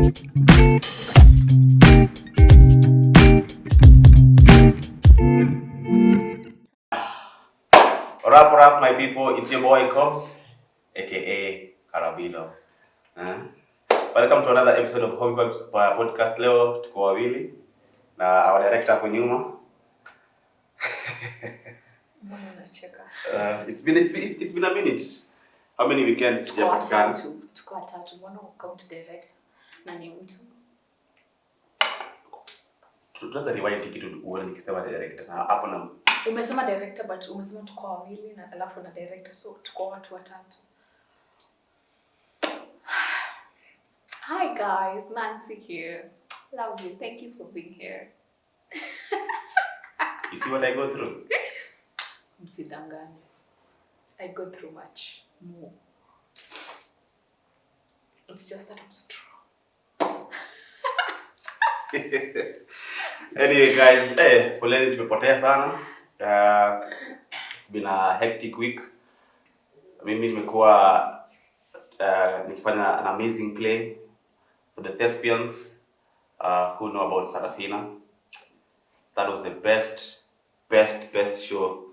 What up, my people? It's your boy Cobbs, aka Karabilo. Welcome to another episode of Homievybz podcast. Leo tuko wawili na our director hapo nyuma. Mbona unacheka? It's been a minute. How many weekends sijapatikana? Tuko watatu. Mbona count director? Na ni mtu. Tunaweza rewind kitu uone nikisema director. Na hapo na umesema director but umesema tuko wawili na alafu na director, so tuko watu watatu. Hi guys, Nancy here. Love you. Thank you for being here. You see what I go through? Msidanganye. I go through much more. It's just that I'm strong. Anyway guys, poleni tumepotea sana. It's been a hectic week. Mimi nimekuwa nikifanya an amazing play for the thespians who know about Sarafina. That was the best show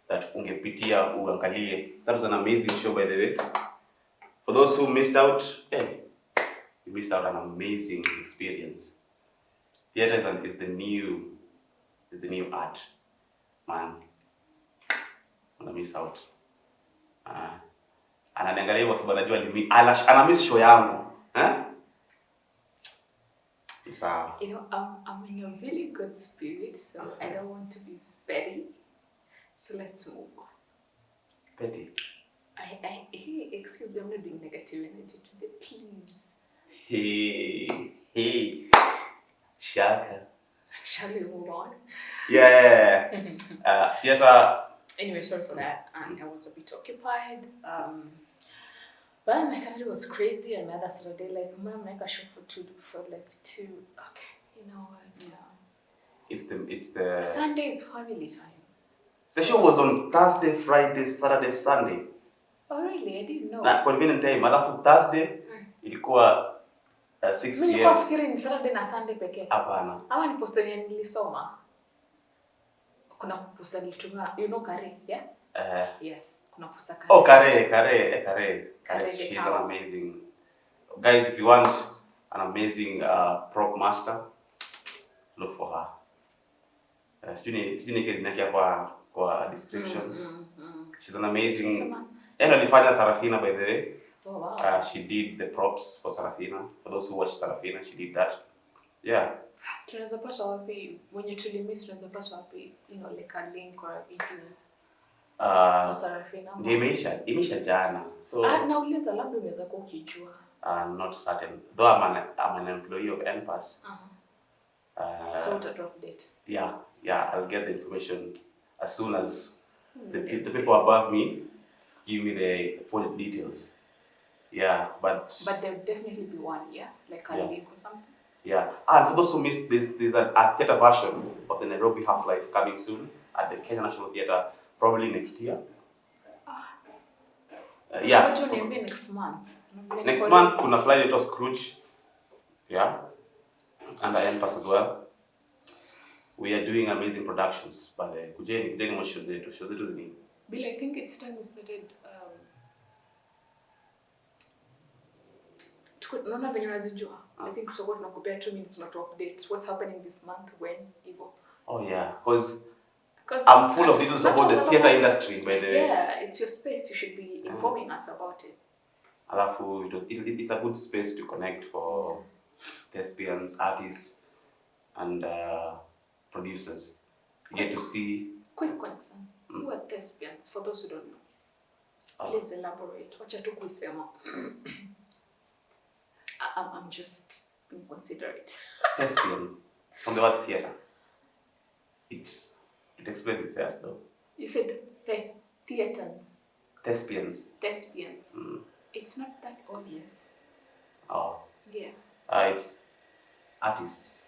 that ungepitia uangalie. That was an amazing show, by the way. For those who missed out, you missed out an amazing experience. Theater is the new art. Man, una miss out. Ananiangalia kwa sababu anajua ana miss show yangu. So, you know, I'm in a really good spirit, so I don't want to be petty. So let's move on. Petty. Hey, excuse me, I'm not doing negative energy today, please. Hey. Shaka. Shall we move on? Yeah. Theater. Anyway, sorry for that. I was a bit occupied. Well, my Saturday was crazy, and my other Saturday, like, Mom, make a show for two. Okay, you know what? Yeah. It's the. Sunday is family time. The show was on Thursday, Friday, Saturday, Sunday. Oh really? I didn't know. Na convenient time. Alafu Thursday ilikuwa 6 p.m. Mimi nilikuwa fikiri ni Saturday na Sunday pekee. Hapana. Hawa ni post yenye nilisoma. Kuna post nilitumia, you know Kare, yeah? Yes, kuna post Kare. Oh, Kare. She's an amazing. Guys, if you want an amazing prop master, look for her. Sijui nikia kwa description. She's an amazing. And alifanya Sarafina, by the way. Oh wow. She did the props for Sarafina. For those who watch Sarafina, she did that. Yeah. Tunaweza pata wapi when you tulimiss, tunaweza pata wapi, you know, like a link or a video for Sarafina? Imeisha jana. So nauliza labda unaweza kuwa ukijua. Not certain. Though I'm an employee of MPESA. So to drop date. Yeah, I'll get the information as soon as the people above me give me the full details. Yeah, but there'll definitely be one, yeah? Like a link or something? Yeah. And for those who missed this, there's a theater version of the Nairobi Half-Life coming soon at the Kenya National Theatre, probably next year. Yeah. What do you mean next month? Next month, kuna fly little Scrooge. Yeah. And the MPESA as well. We are doing amazing productions. But kujeni mo show zetu ni. Bill, I think it's time we started. Unaona venye unazijua. I think tutakuwa tunakupea 2 minutes to update what's happening this month when hivyo. Oh yeah, because I'm full of details about the theater industry, by the way. Yeah, it's your space. You should be informing us about it. Alafu, it's a good space to connect for thespians, artists, and producers. You get to see. Quick question. Who are thespians, for those who don't know? Let's elaborate. Wacha tu kusema. I'm just being considerate. Thespian, from the word theater. It explains itself, though. You said theaters. Thespians. It's not that obvious. Oh. Yeah. It's artists.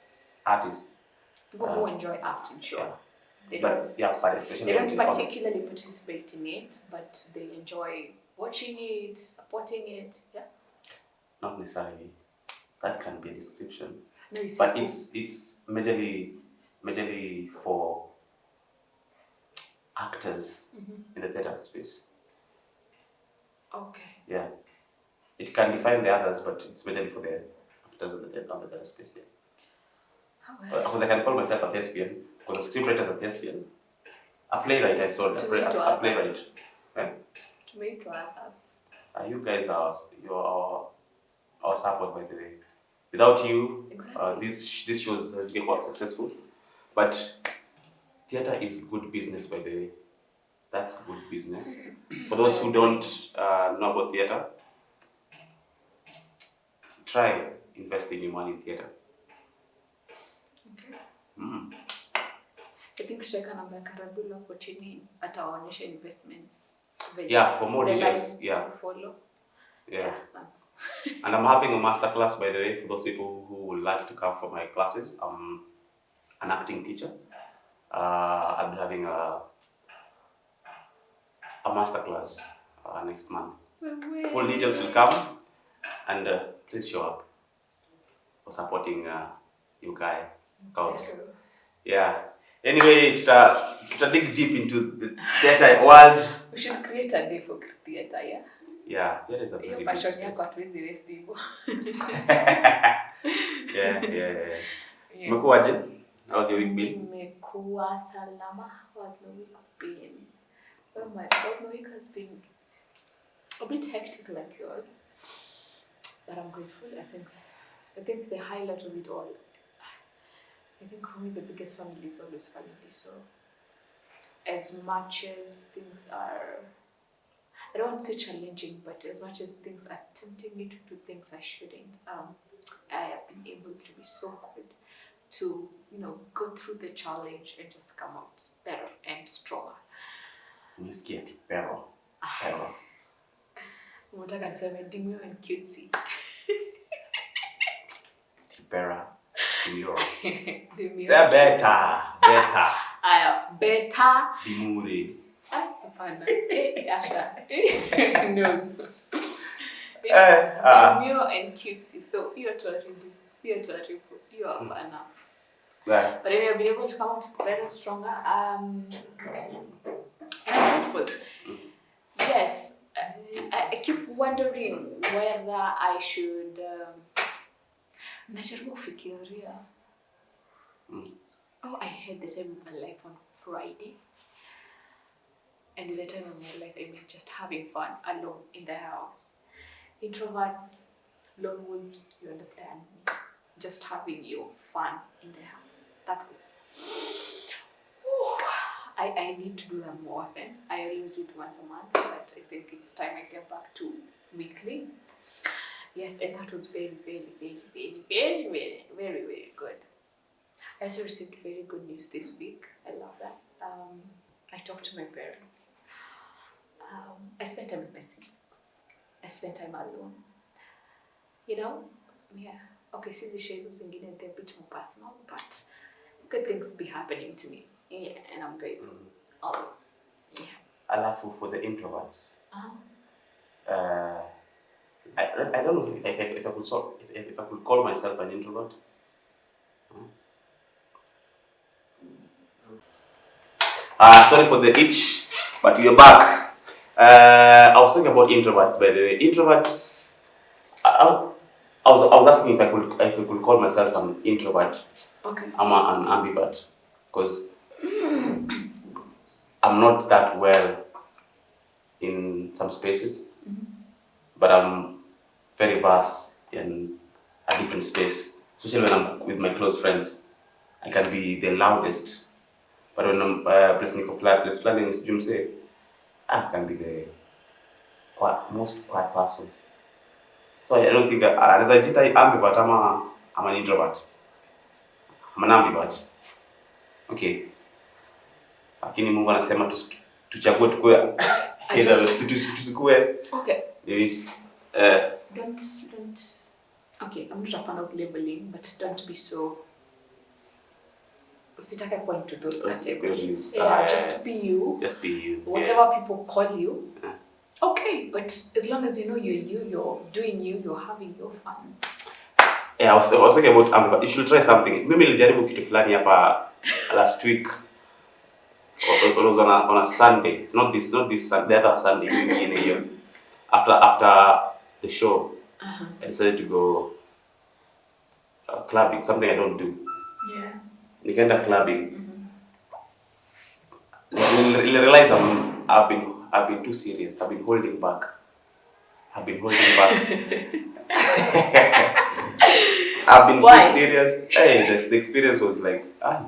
People who enjoy art, I'm sure. Yeah. But especially they don't particularly participate in it, but they enjoy watching it, supporting it. Yeah. Not necessarily. that can be a description. No, you see, but it's majorly for actors in the theatre space. Okay. Yeah. It can define the others, but it's majorly for the actors on the theatre space. Yeah. Because I can call myself a thespian, because a scriptwriter is a thespian. A playwright, I saw a playwright. Eh? To me, to others. You guys are our support, by the way. Without you, exactly. This shows has been quite successful. But theatre is good business, by the way. That's good business. For those who don't know about theatre, try investing your money in theatre. Okay. I think tutaweka namba ya Karabilo hapo chini atawaonyesha investments. Yeah, for more details. Yeah. Follow. Yeah. Thanks. And I'm having a masterclass, by the way, for those people who would like to come for my classes. I'm an acting teacher. I'll be having a masterclass next month. Full details will come, and please show up for supporting you guys. Yeah. Anyway, to dig deep into the theatre world. We should create a day for theatre, yeah? Yeah, theatre is a very good space. Yeah. Umekuwaje? How's your week been? Nimekuwa salama. How's my week been? Well, my week has been a bit hectic like yours, but I'm grateful. I think the highlight of it all, I think for me the biggest family is always family. So as much as things are, I don't want to say challenging, but as much as things are tempting me to do things I shouldn't, I have been able to be so good to, go through the challenge and just come out better and stronger. Umesikia pero. Unataka niseme demure and cutesy. Tipera, demure. Demure. Say better. Better. Demure. Hapana. Asha. No. It's demure and cutesy. So you're terrible. You are hapana. Yeah. But anyway, I've been able to come out better, stronger. I'm grateful. Yes, I keep wondering whether I should. Najaribu kufikiria. Oh, I had the time of my life on Friday, and with the time of my life, I mean just having fun alone in the house. Introverts, lone wolves, you understand me. Just having your fun in the house. That was. I need to do that more often. I always do it once a month, but I think it's time I get back to weekly. Yes, and that was very, very, very, very, very, very, very, very good. I also received very good news this week. I love that. I talked to my parents. I spent time with Messi. I spent time alone. Yeah. Okay, sisi shares zingine, they're a bit more personal, but good things be happening to me. Yeah, and I'm grateful. Always. Yeah. Alafu for the introverts. I don't know if I could call myself an introvert. Sorry for the itch, but you're back. I was talking about introverts, by the way. Introverts. I was asking if I could call myself an introvert. Okay. I'm an ambivert, because I'm not that well in some spaces, but I'm very vast in a different space. Especially when I'm with my close friends, I can be the loudest. But when I'm planning say, I can be the most quiet person. So I don't think as I did ambivert, I'm an introvert. I'm an ambivert. Okay. Lakini Mungu anasema tuchague tukue tusikue. Okay. Maybe Don't. Okay, I'm not a fan of labeling, but don't be so. Usitake kuwa into those categories. Yeah, just be you. Just be you. Whatever people call you. Okay, but as long as you know you're you, you're doing you, you're having your fun. Yeah, I was talking about but you should try something. Mimi nilijaribu kitu fulani hapa last week. It was on a Sunday. Not this the other Sunday in a year. After the show, I decided to go clubbing, something I don't do. Yeah. Nikaenda clubbing. I realize I've been too serious. I've been holding back. I've been Why? too serious. Hey, the experience was like, yeah.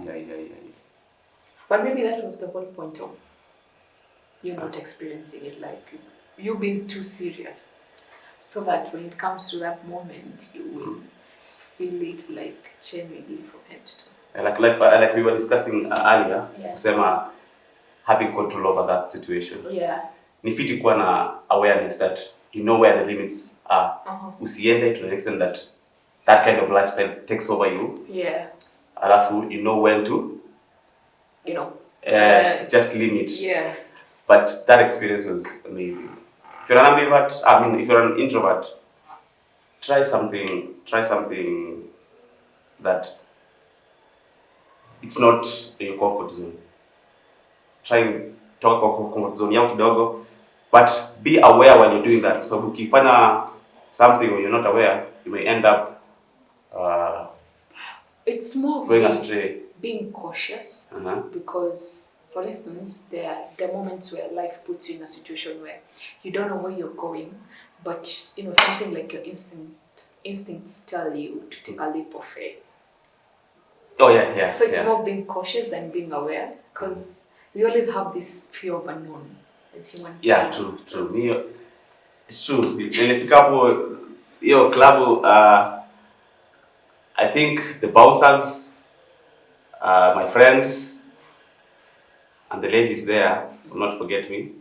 But maybe that was the whole point of you not experiencing it, like you being too serious, so that when it comes to that moment, you will feel it like genuinely from head to toe. Like we were discussing earlier, Yeah. kusema having control over that situation. Yeah. Ni fiti kuwa na awareness that you know where the limits are. Usiende to the extent that kind of lifestyle takes over you. Yeah. Alafu you know when to, just limit. Yeah. But that experience was amazing. If you're an ambivert, if you're an introvert, try something that it's not your comfort zone. Try and talk about comfort zone yao kidogo, but be aware when you're doing that. So ukifanya something when you're not aware, you may end up it's more going astray. Being cautious, because for instance, there are moments where life puts you in a situation where you don't know where you're going, but something like your instincts tell you to take a leap of faith. Oh yeah. So it's more being cautious than being aware, because we always have this fear of unknown as human beings. Yeah, true. It's true. Nilifika hapo hiyo club, I think the bouncers, my friends, and the ladies there will not forget me.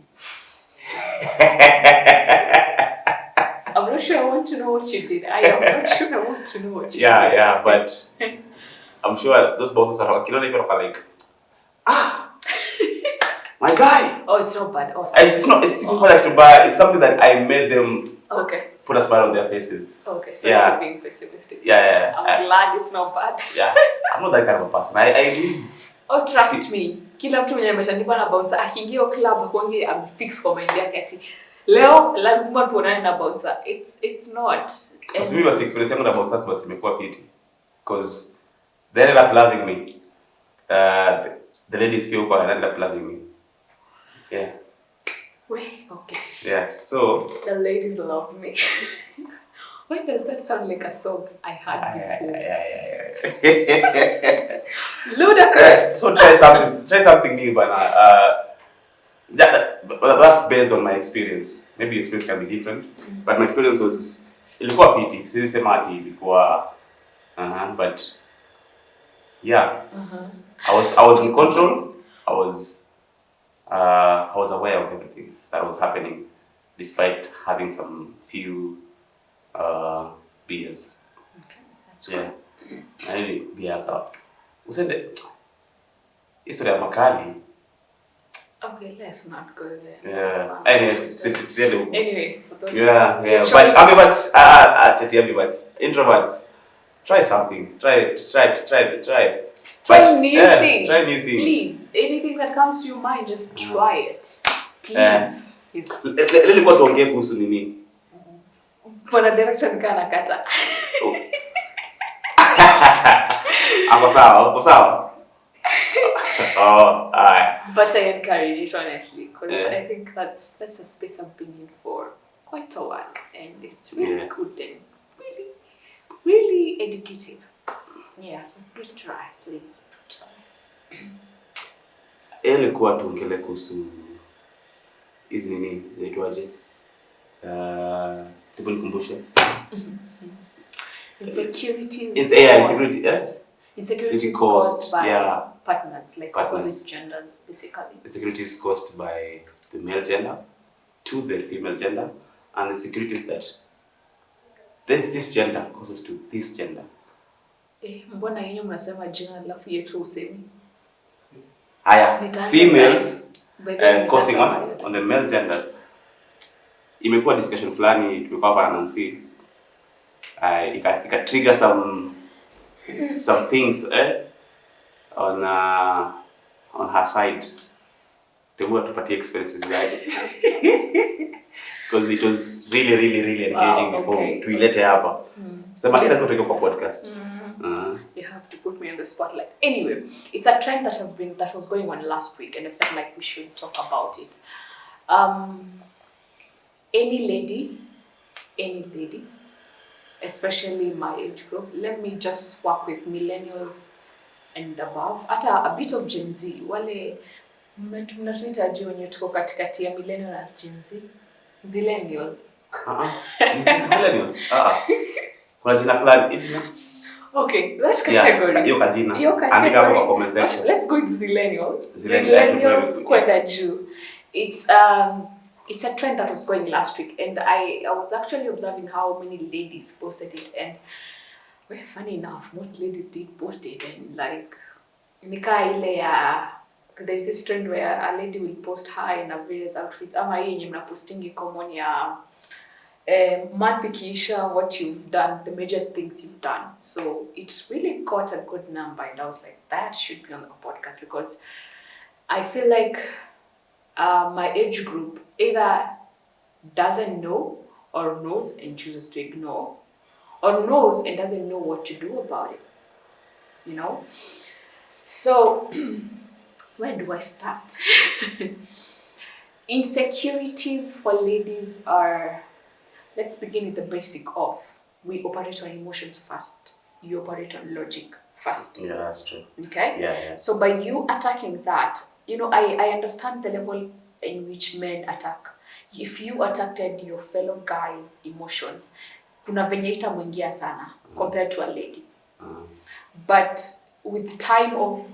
I'm not sure I want to know what you did. I am not sure I want to know what you did. Yeah, but I'm sure those bouncers are like, my guy. Oh, it's not bad. Oh, it's like to buy. It's something that I made them put a smile on their faces. Okay, so you're being pessimistic. Yeah. I'm glad it's not bad. Yeah, I'm not that kind of a person. I really. Oh, trust me. Kila mtu mwenye ameshandikwa na bouncer akiingia club hakuangi amefix kwa mind yake ati leo lazima tuonane na bouncer. It's not. Because we was experiencing na bouncers but imekuwa fiti. Because they ended up loving me. The ladies feel quite ended up loving me. Yeah. Wait, okay. Yeah, so the ladies love me. Why does that sound like a song I had before? Yeah. Ludicrous. So try something new, but that's based on my experience. Maybe your experience can be different, but my experience was ilikuwa fiti. Sisi sema ati ilikuwa but yeah. I was in control. I was aware of everything that was happening, despite having some few beers. Okay, that's good. Yeah, beers out. Usende history ya makali. Okay, let's not go there. Yeah. Anyway, for those. Yeah. But ambivert, introverts, try something. Try. Try new things. Try new things. Please, anything that comes to your mind, just try it. Please. Lilikuwa tuongee kuhusu nini? Bwana direction kana kata. Ako sawa. Oh, But I encourage it honestly, because I think that's a space I've been in for quite a while, and it's really good and really educative. Yeah, so please try, please try. Ilikuwa tuongele kuhusu hizi nini zaitwaje? Tukunikumbushe. Insecurities. Insecurities caused by partners, like opposite genders, basically. Insecurities caused by the male gender to the female gender, and insecurities that this gender causes to this gender. Mbona yenye mnasema jina alafu yetu usemi? Females causing on the male gender. Imekuwa discussion fulani tumekuwa hapa na Nancy. ika trigger some things on her side. Tebu tupatie experiences zake. Because it was really engaging before tuilete hapa. Sema kila siku tuko kwa podcast. You have to put me on the spotlight. Anyway, it's a trend that was going on last week, and I felt like we should talk about it. Any lady, especially my age group, let me just work with millennials and above, hata a bit of Gen Z. Wale mnatuitaje wenye tuko katikati ya millennial na Gen Z? Zillennials. Zillennials. Kuna jina fulani jina. Okay, that category. Hiyo kajina. Andika kwa comment section. Let's go with Zillennials. Zillennials kwenda juu. It's a trend that was going last week, and I was actually observing how many ladies posted it, and well, funny enough, most ladies did post it, and like nika ile ya there's this trend where a lady will post her in a various outfits. Ama hii yenye mnapostingi common ya month ikiisha, what you've done, the major things you've done. So it's really got a good number, and I was like, that should be on the podcast, because I feel like my age group either doesn't know or knows and chooses to ignore, or knows and doesn't know what to do about it, you know? So, where do I start? Insecurities for ladies are, let's begin with the basic of, we operate on emotions first, you operate on logic first. Yeah, that's true. Okay? Yeah. So by you attacking that, you know, I understand the level in which men attack. If you attacked your fellow guys' emotions, kuna venye itamwingia sana compared to a lady. But with time of,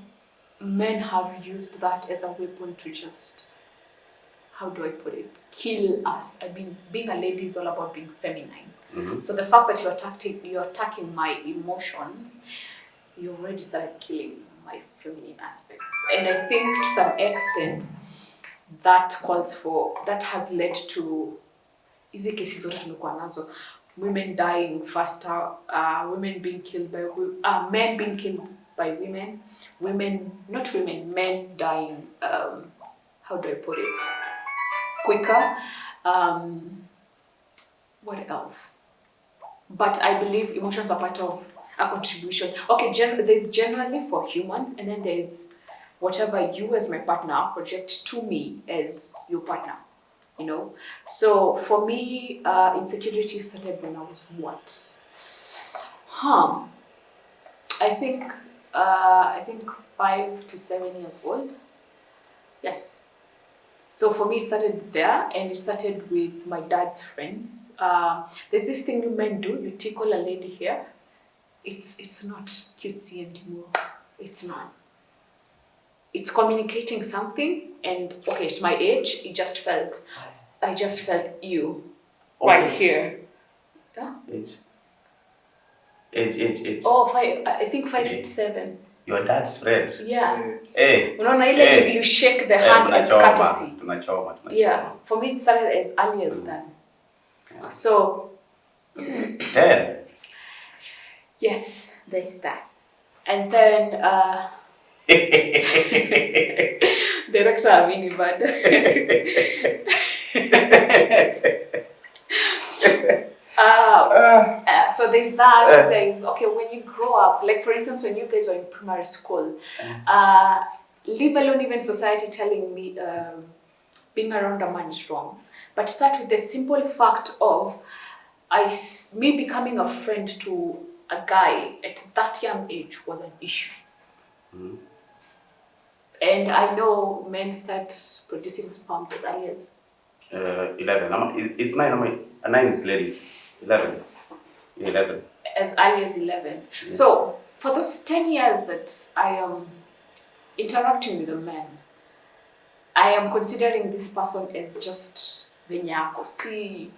men have used that as a weapon to just, how do I put it, kill us. I mean, being a lady is all about being feminine. So the fact that you're attacking my emotions, you already started killing my feminine aspects. And I think to some extent that has led to hizi kesi zote tumekuwa nazo, women dying faster, women being killed by men being killed by women, men dying, how do I put it, quicker. What else? But I believe emotions are part of a contribution. Okay, there's generally for humans, and then there's whatever you as my partner project to me as your partner, you know? So for me, insecurity started when I was what? I think 5 to 7 years old. Yes. So for me, it started there, and it started with my dad's friends. There's this thing you men do, you tickle a lady here. It's not cutesy anymore. It's not. It's communicating something, and okay, it's my age. I just felt you right here. Yeah. Age. Oh, 5. I think 5 to 7. Your dad's friend. Yeah. Hey. You shake the hand as courtesy. Tunachoma. Yeah. For me, it started as early as that. Yeah. So. 10. Yes, there's that, and then Director Homievybz. So there's that. There's okay when you grow up. Like for instance, when you guys are in primary school, leave alone even society telling me being around a man is wrong. But start with the simple fact of me becoming a friend to a guy at that young age was an issue. And I know men start producing sperms as early as 11. It's 9. 9 is ladies. 11. As early as 11. Yeah. So for those 10 years that I am interacting with a man, I am considering this person as just venyako. See,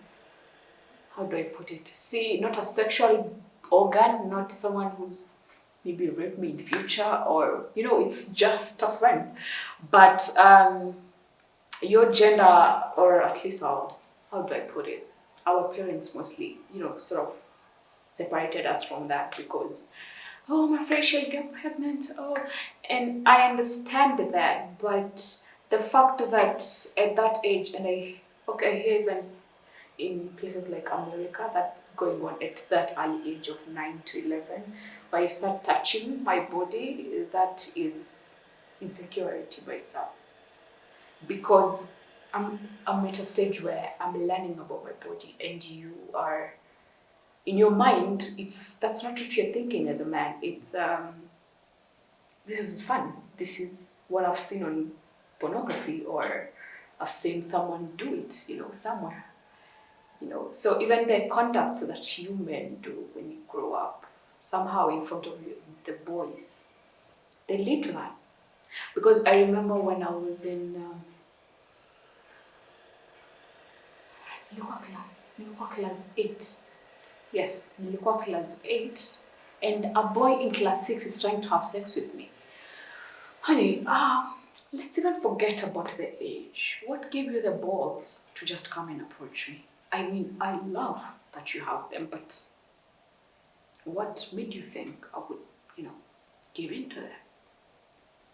how do I put it? See, not a sexual organ, not someone who's maybe raped me in future, or it's just a friend. But your gender, or at least how do I put it? Our parents mostly, sort of separated us from that because, oh, I'm afraid she'll get pregnant. Oh, and I understand that, but the fact that at that age, and I hear even in places like America, that's going on at that early age of 9 to 11, where I start touching my body, that is insecurity by itself. Because I'm at a stage where I'm learning about my body, and you are, in your mind, that's not what you're thinking as a man. It's this is fun. This is what I've seen on pornography, or I've seen someone do it, somewhere. So even the conducts that you men do when you grow up, somehow in front of you, the boys, they lead to that. Because I remember when I was in nilikuwa class 8. Yes, nilikuwa class 8, and a boy in class 6 is trying to have sex with me. Honey, let's even forget about the age. What gave you the balls to just come and approach me? I mean, I love that you have them, but what made you think I would, give into that?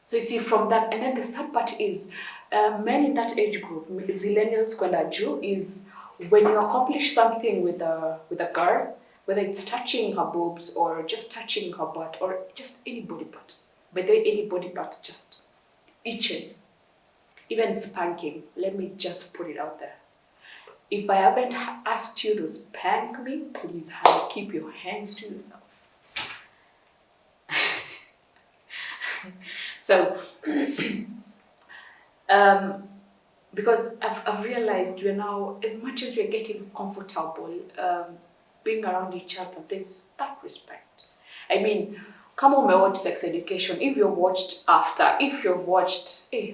So you see, from that, and then the sad part is, men in that age group, zillennials kwenda juu, is when you accomplish something with a girl, whether it's touching her boobs or just touching her butt or just any body part. By the way, any body part just itches. Even spanking, let me just put it out there. If I haven't asked you to spank me, please keep your hands to yourself. So, because I've realized we're now, as much as we're getting comfortable being around each other, there's that respect. I mean, come on, watch Sex Education. If you've watched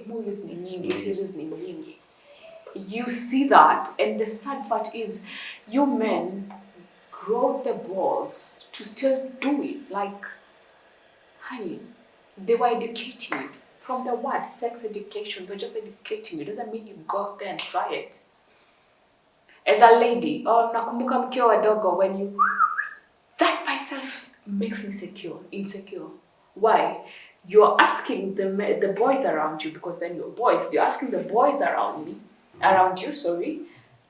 movies ni nyingi, series ni nyingi, you see that, and the sad part is, you men grow the balls to still do it. Like, honey, they were educating you. From the word sex education, they're just educating you. It doesn't mean you go out there and try it. As a lady, nakumbuka mkiwa wadogo, when you, that by itself makes me insecure. Why? You're asking the boys around you, because then you're boys, you're asking the boys around you,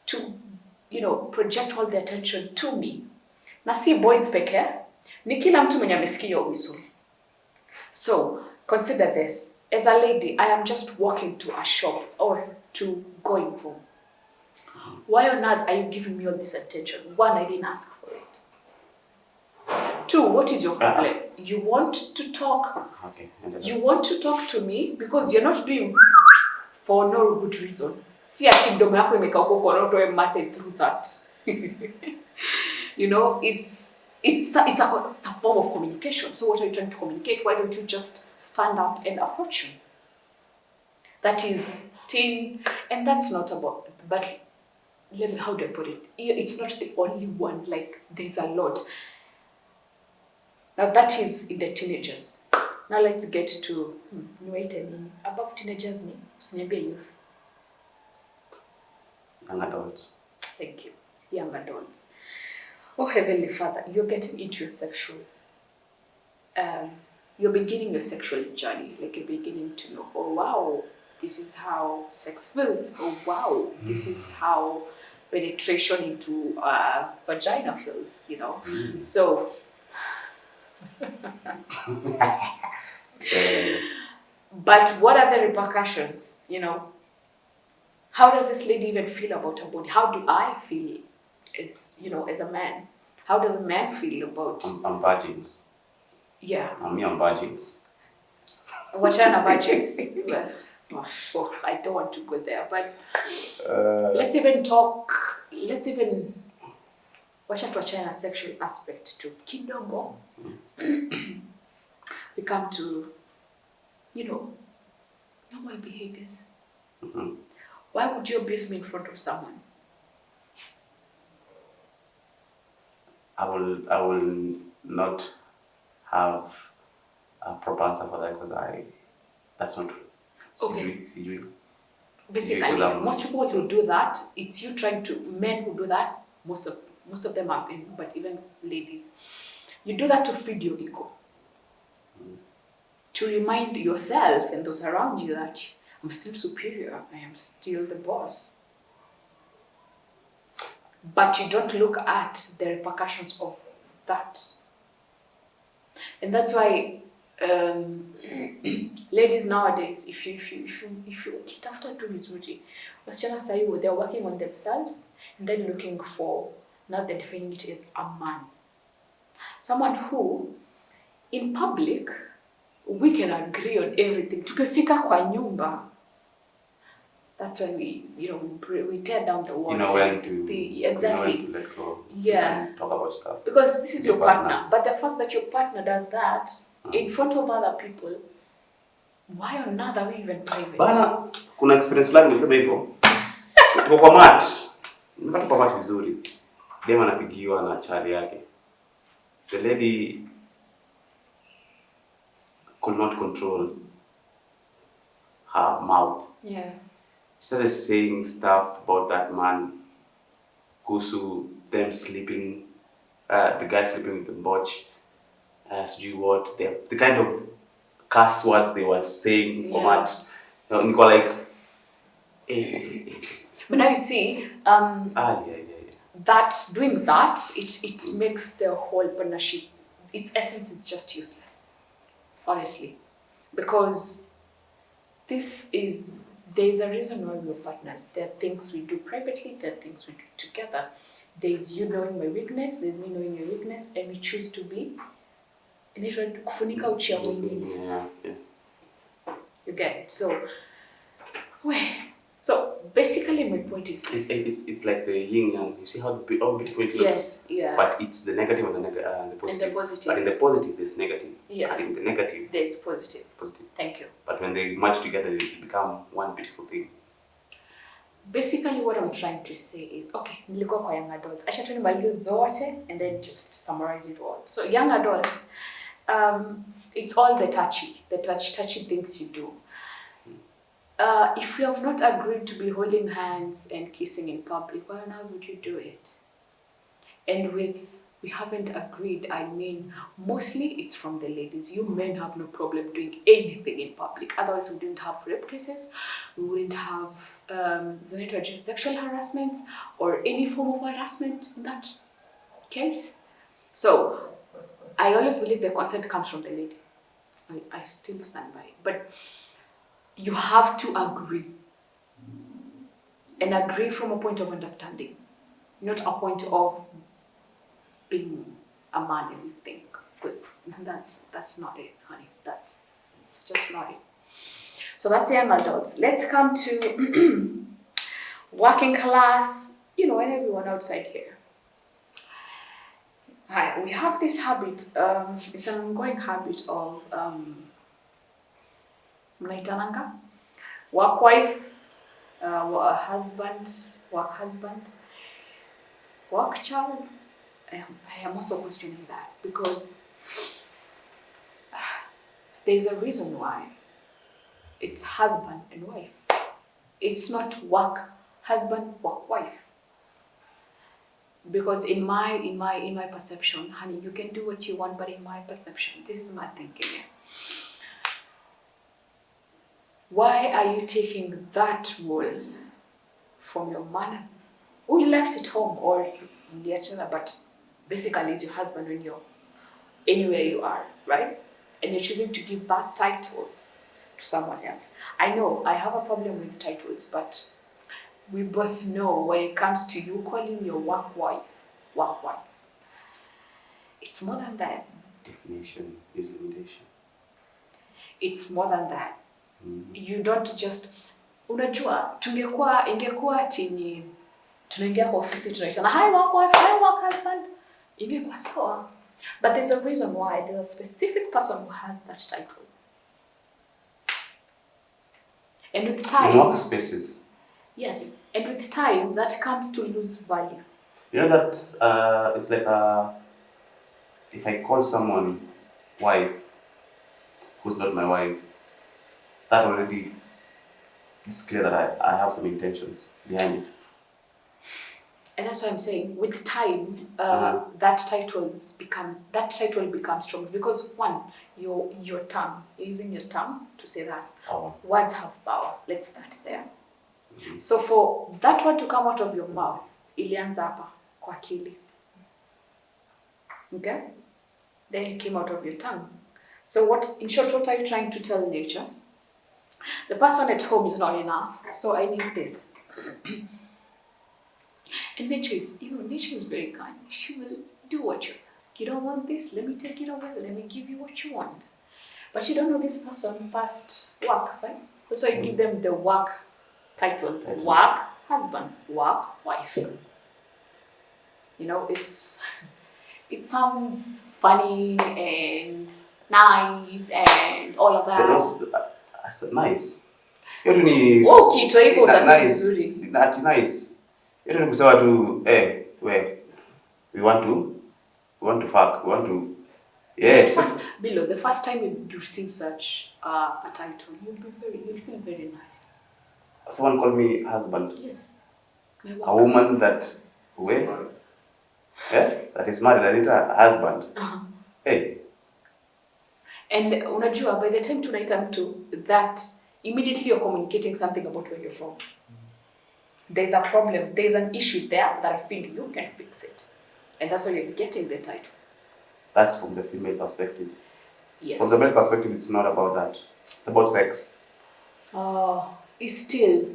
to, project all the attention to me. Na si boys peke, ni kila mtu mwenye amesikia whistle. So, consider this. As a lady, I am just walking to a shop or to going home. Why on earth are you giving me all this attention? One, I didn't ask for it. Two, what is your problem? You want to talk. Okay. You want to talk to me because you're not doing for no good reason. See, ati mdomo yako imekauka uko na utoe mate through that. It's a form of communication. So what are you trying to communicate? Why don't you just stand up and approach me? That is teen, and that's not about, but how do I put it? It's not the only one, like there's a lot. Now that is in the teenagers. Now let's get to, above teenagers, youth. Young adults. Thank you. Young adults. Oh, Heavenly Father, you're getting into your sexual, you're beginning your sexual journey. Like you're beginning to know, oh wow, this is how sex feels. Oh wow, this is how penetration into vagina feels, So, but what are the repercussions, How does this lady even feel about her body? How do I feel as a man? How does a man feel about... I'm virgins. Yeah. I'm virgins. Wachana virgins. So I don't want to go there, but let's even wacha tuachane na sexual aspect to kidogo. We come to, normal behaviors. Mm-hmm. Why would you abuse me in front of someone? I will not have a proper answer for that because that's not okay. Sijui. Basically, most people who do that, it's you trying to, men who do that, most of most of them have been, but even ladies, you do that to feed your ego. To remind yourself and those around you that I'm still superior, I am still the boss. But you don't look at the repercussions of that. And that's why ladies nowadays, if you get after tu vizuri, wasichana sahi, they're working on themselves and then looking for, now they're defining it as a man. Someone who, in public, we can agree on everything. Tukifika kwa nyumba, that's when we tear down the walls. You know when to exactly. You know when to let go. Yeah. Talk about stuff. Because this is your partner. But the fact that your partner does that in front of other people, why on earth are we even private? Bana, kuna experience fulani nimesema hivyo. Tuko kwa match. Nimepata kwa match vizuri. Dem anapigiwa na chali yake. The lady could not control her mouth. Yeah. She started saying stuff about that man, kuhusu them sleeping, the guy sleeping with the botch, sijui what, the kind of curse words they were saying for much. Niko like, But now you see, that doing that, it makes the whole partnership, its essence is just useless, honestly, because there's a reason why we're partners. There are things we do privately, there are things we do together. There's you knowing my weakness, there's me knowing your weakness, and we choose to be. Kufunika uchi ya mwingine. You get it? So basically my point is this. It's like the yin yang. You see how beautiful it looks? Yes, yeah. But it's the negative and the positive. And the positive. But in the positive, there's negative. Yes. And in the negative, there's positive. Positive. Thank you. But when they merge together, they become one beautiful thing. Basically, what I'm trying to say is, okay, nilikuwa kwa young adults. Acha tu nimalize zote and then just summarize it all. So young adults, it's all the touchy things you do. If you have not agreed to be holding hands and kissing in public, why on earth would you do it? And we haven't agreed, I mean, mostly it's from the ladies. You men have no problem doing anything in public. Otherwise, we wouldn't have rape cases, we wouldn't have sexual harassment or any form of harassment in that case. So, I always believe the consent comes from the lady. I still stand by it. But you have to agree. And agree from a point of understanding, not a point of being a man and think, because that's not it, honey. It's just not it. So that's young adults. Let's come to working class, and everyone outside here. Hi, we have this habit, it's an ongoing habit of mnaitananga, work wife, work husband, work child. I am also questioning that because there's a reason why it's husband and wife. It's not work husband, work wife. Because in my perception, honey, you can do what you want, but in my perception, this is my thinking. Why are you taking that role from your man who you left at home or but basically it's your husband when you're anywhere you are, right? And you're choosing to give that title to someone else. I know I have a problem with titles, but we both know when it comes to you calling your work wife, it's more than that. Definition is limitation. It's more than that. You don't just, unajua, ingekuwa ati tunaingia kwa ofisi tunaitana, hi work wife, hi work husband, ingekuwa sawa. But there's a reason why. There's a specific person who has that title. And with time, in workspaces. Yes, and with time, that comes to lose value. You know that it's like if I call someone wife who's not my wife, that already is clear that I have some intentions behind it. And that's what I'm saying. With time, that title becomes strong because one, your tongue, you're using your tongue to say that. Words have power. Let's start there. So for that word to come out of your mouth, ilianza hapa kwa akili. Okay? Then it came out of your tongue. So in short, what are you trying to tell nature? The person at home is not enough, so I need this. And nature is very kind. She will do what you ask. You don't want this, let me take it away, let me give you what you want. But you don't know this person past work, right? That's why you give them the work title. Work husband, work wife. It sounds funny and nice and all of that. That's nice. Yote ni kitu hivyo utakuwa vizuri. Nice. Yote ni kusema tu we want to fuck. We want to Below the first time you receive such a title, you'll feel very nice. Someone called me husband. Yes. A woman that that is married, I need a husband. Hey. And unajua, by the time tunaita mtu, that immediately you're communicating something about where you're from. There's a problem, there's an issue there that I feel you can fix it. And that's why you're getting the title. That's from the female perspective. Yes. From the male perspective, it's not about that. It's about sex. It's still.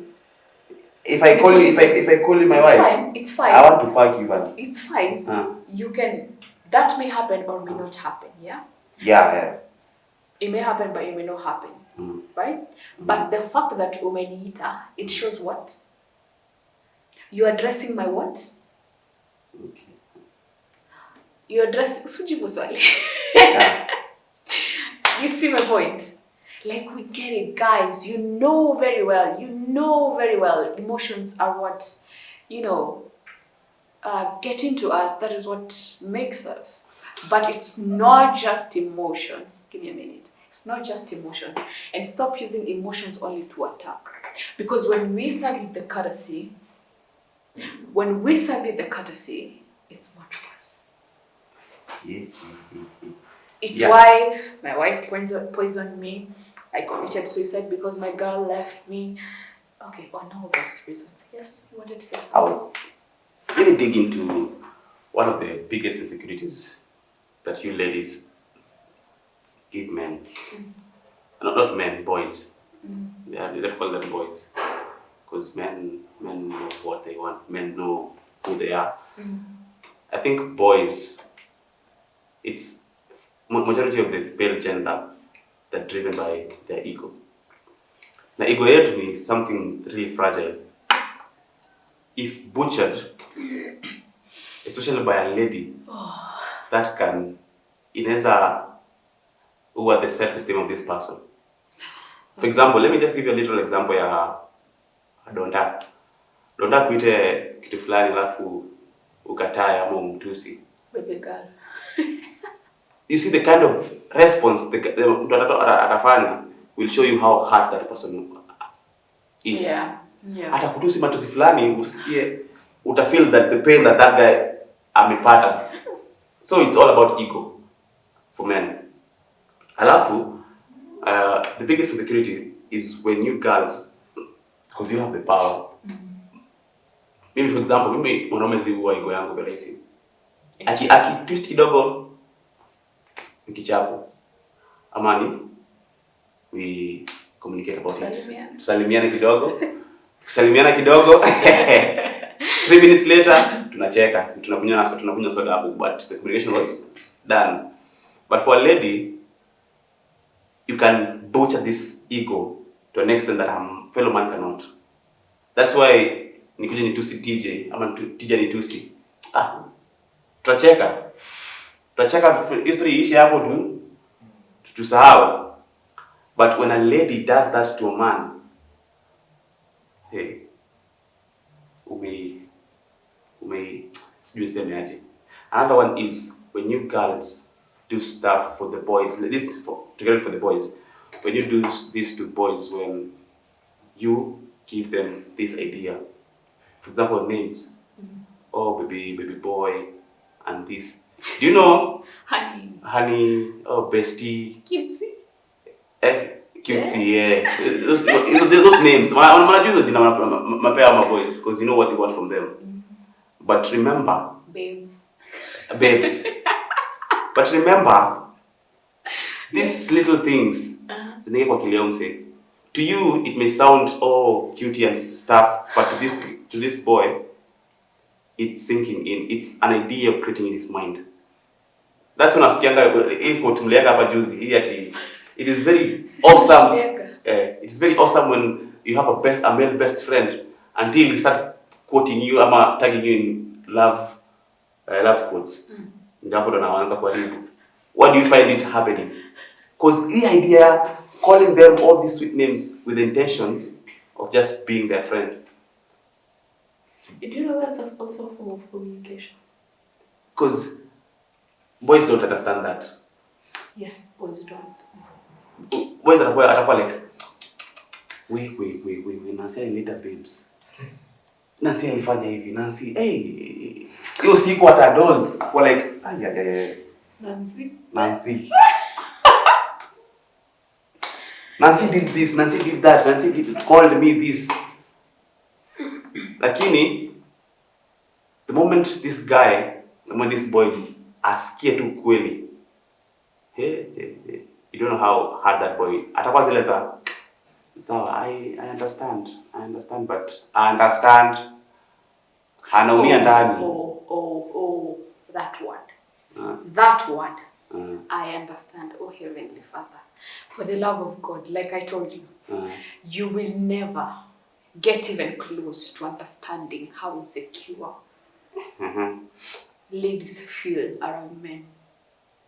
If I call you my wife, it's fine. I want to fuck you, man. It's fine. You can. That may happen or may not happen. Yeah. Yeah. It may happen, but it may not happen. Right? But the fact that umeniita, it shows what? You're addressing my what? Okay. You're addressing Sujibu Swali. You see my point? Like, we get it, guys. You know very well. Emotions are what, get into us. That is what makes us. But it's not just emotions. Give me a minute. It's not just emotions. And stop using emotions only to attack. Because when we serve with the courtesy, it's much worse. It's why my wife poisoned me. I committed suicide because my girl left me. Okay, on all those reasons. Yes, you wanted to say? Let me dig into one of the biggest insecurities that you ladies give men. Not men, boys. Yeah, let's call them boys. Because men know what they want. Men know who they are. I think boys, it's majority of the male gender that driven by their ego. Now, ego yetu is something really fragile. If butchered, especially by a lady, that can inaweza the self-esteem of this person. For example, let me just give you a little example ya Donda kuite kitu fulani alafu ukatae ama umtusi. Baby girl. You see the kind of response the mtu atafanya will show you how hard that person is. Yeah. Atakutusi matusi fulani usikie utafeel that the pain that guy amepata. So it's all about ego for men. Alafu the biggest insecurity is when you girls, because you have the power. Maybe for example, mwanaume ziwa ego yangu kwa rahisi. Aki twist kidogo nikichapo. Amani, we communicate about it. Tusalimiane kidogo. 3 minutes later, tunacheka. Tunakunywa soda hapo, but the communication was done. But for a lady, you can butcher this ego to an extent that a fellow man cannot. That's why nikuje nitusi TJ, ama TJ nitusi. Tutacheka history ishi hapo tu tusahau. But when a lady does that to a man, hey, sijui niseme aje. Another one is when you girls do stuff for the boys. This together for the boys. When you do this to boys, when you give them this idea, for example, names. oh baby boy, and this. Do you know? Honey, oh bestie. Cutesy. Cutesy, yeah. Those names. I'm use those my pair my boys because you know what they want from them. But remember, babes. But remember, these little things. To you, it may sound cutie and stuff, but to this boy, it's sinking in. It's an idea of creating in his mind. That's when it is very awesome. It's very awesome when you have a male best friend until he start quoting you, tagging you in love quotes. What do you find it happening? Because the idea, calling them all these sweet names with the intentions of just being their friend. Do you know that's also a form of communication? Because boys don't understand that. Yes, boys don't. Boys are like, wait, Nancy later babes. Nancy alifanya hivi, Nancy, hey, you see what are those? We're like, Nancy. Nancy did this, Nancy did that, called me this. Lakini, the moment this boy askia tu kweli, you don't know how hard that boy. Atakuwa zile za, I understand, but I understand. Anaumia ndani. That word. That word. I understand. Oh, Heavenly Father. For the love of God, like I told you, you will never get even close to understanding how insecure ladies feel around men.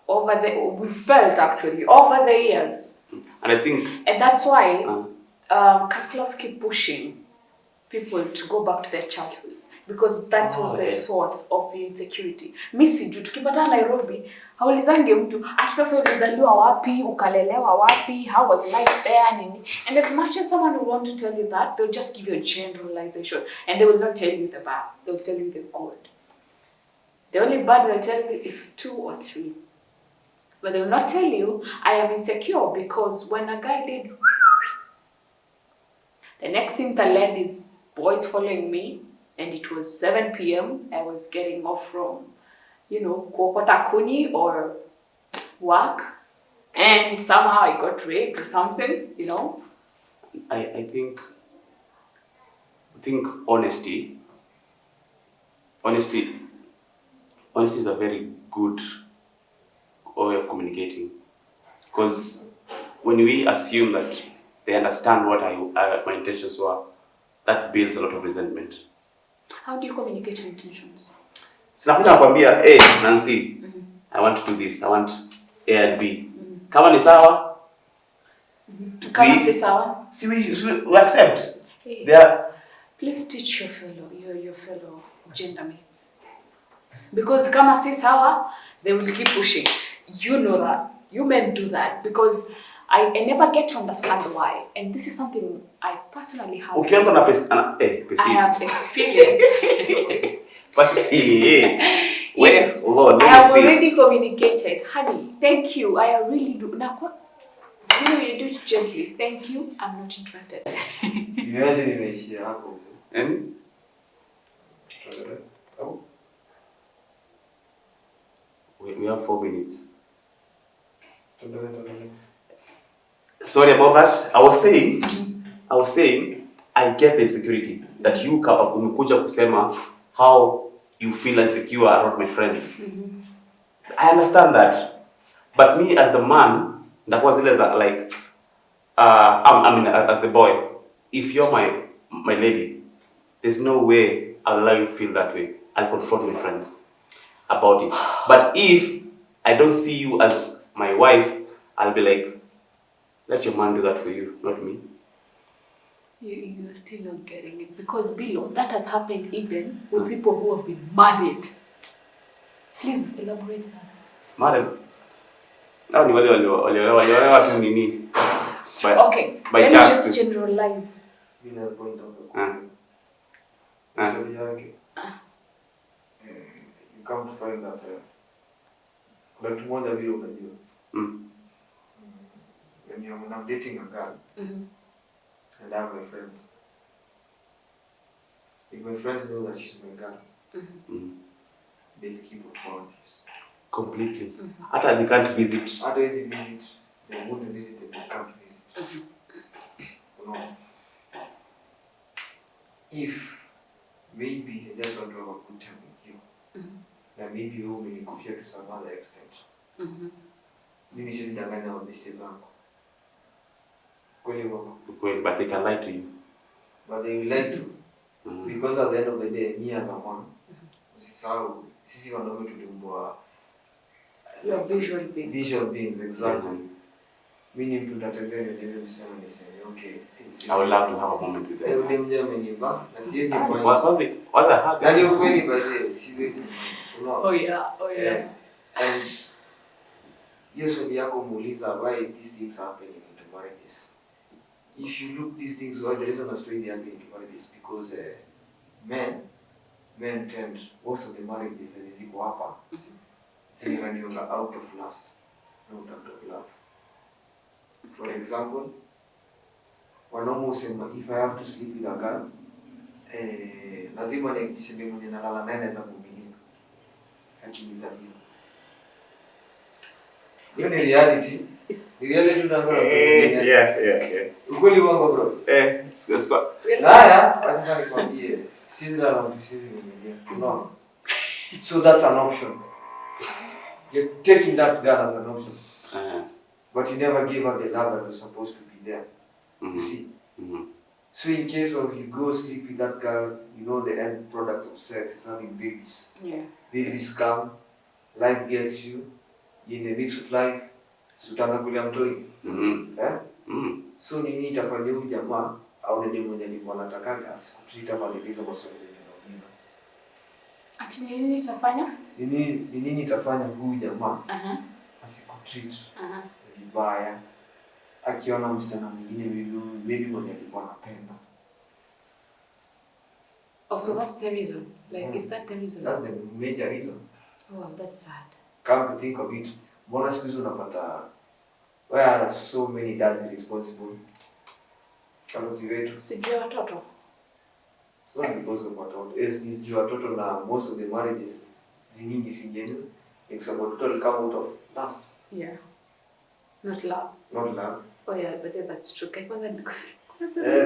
We felt actually over the years. And that's why counselors keep pushing people to go back to their childhood. Because that was the source of the insecurity. Misi juu tukipata Nairobi, haulizange mtu ati sasa ulizaliwa wapi, ukalelewa wapi, how was life there nini. And as much as someone will want to tell you that, they'll just give you a generalization and they will not tell you the bad, they'll tell you the good. The only bad they'll tell you is 2 or 3. But they will not tell you, I am insecure because when a guy did, the next thing that led is boys following me. And it was 7 p.m. I was getting off from, kuokota kuni or work. And somehow I got raped or something, I think honesty is a very good way of communicating. Because when we assume that they understand what my intentions were, that builds a lot of resentment. How do you communicate your intentions? Sinakuja nakwambia, hey Nancy, I want to do this. I want A and B. Kama ni sawa? Kama si sawa? We accept. Hey, please teach your fellow gender mates. Because kama si sawa, they will keep pushing. You know that. You men do that because I never get to understand why, and this is something I personally have. I have experienced. Yes, I have already communicated, honey. Thank you. I really do. Now, you do it gently. Thank you. I'm not interested. We have 4 minutes. Sorry about that. I was saying, I get the insecurity that you umekuja kusema how you feel insecure around my friends. I understand that, but me as the man, that was like, as the boy, if you're my lady, there's no way I'll allow you to feel that way. I'll confront my friends about it. But if I don't see you as my wife, I'll be like, let your man do that for you, not me. You're still not getting it because below that has happened even with people who have been married. Please elaborate that. Married? No, ni wale tu nini. Okay, let me just generalize. you come to find that kuna kitu moja vile unajua. When I'm dating a girl, and I have my friends. If my friends know that she's my girl, they'll keep apologies. Completely. After they can't visit. After they visit, they want to visit and they can't visit. No. If maybe I just want to have a good time with you, then maybe you will umenikufia to some other extent. Mimi siwezi danganya mabeshte zangu. Kweli wako. Kweli, but they can lie to you. But they will lie to you. Because at the end of the day, me as a man, usisahau sisi wanaume tuliumbwa visual beings. Visual beings, exactly. Mimi mtu natembea ndio niseme okay. I would love to have a moment with them. Ndio mje ameniba na siwezi mind. What's a hug? Ndio kweli by the siwezi. Oh yeah. And yes, yako muuliza why these things happening into marriages. If you look these things, why the reason as to why they happen into marriages because men tend most of the marriages ziko hapa. When out of lust, not out of love. For example, wanaume husema if I have to sleep with a girl, lazima nihakikishe ndio mwenye nalala naye naweza kuvumilia. Akiniza vile. Hiyo ni reality. Ni reality tunaangalia. Yeah. Ukweli wangu bro. Sikuwa. Haya, sasa nikwambie, sisi la sisi kuvumilia. No. So that's an option. You're taking that girl as an option. But you never gave her the love that was supposed to be there. You see? So in case of you go sleep with that girl, you know the end product of sex is having babies. Yeah. Babies come, life gets you. In the mix of life, utaanza kulia mtoi. So nini itafanya huyu jamaa au ndio mwenye alikuwa anataka asikutreat ama aliza maswali zinauliza. Ati nini itafanya? Nini itafanya huyu jamaa asikutreat vibaya akiona msichana mwingine maybe mwenye alikuwa anapenda. Oh, so that's the reason. Like, is that the reason? That's the major reason. Oh, that's sad. Come to think of it, mbona siku hizo unapata why are so many dads responsible? Wazazi wetu. Sijui watoto. It's not because of watoto. Yes, ni juu watoto na most of the marriages zinyingi si genuine. Except watoto will come out of lust. Yeah. Not love. Not love. Oh yeah, but that's true.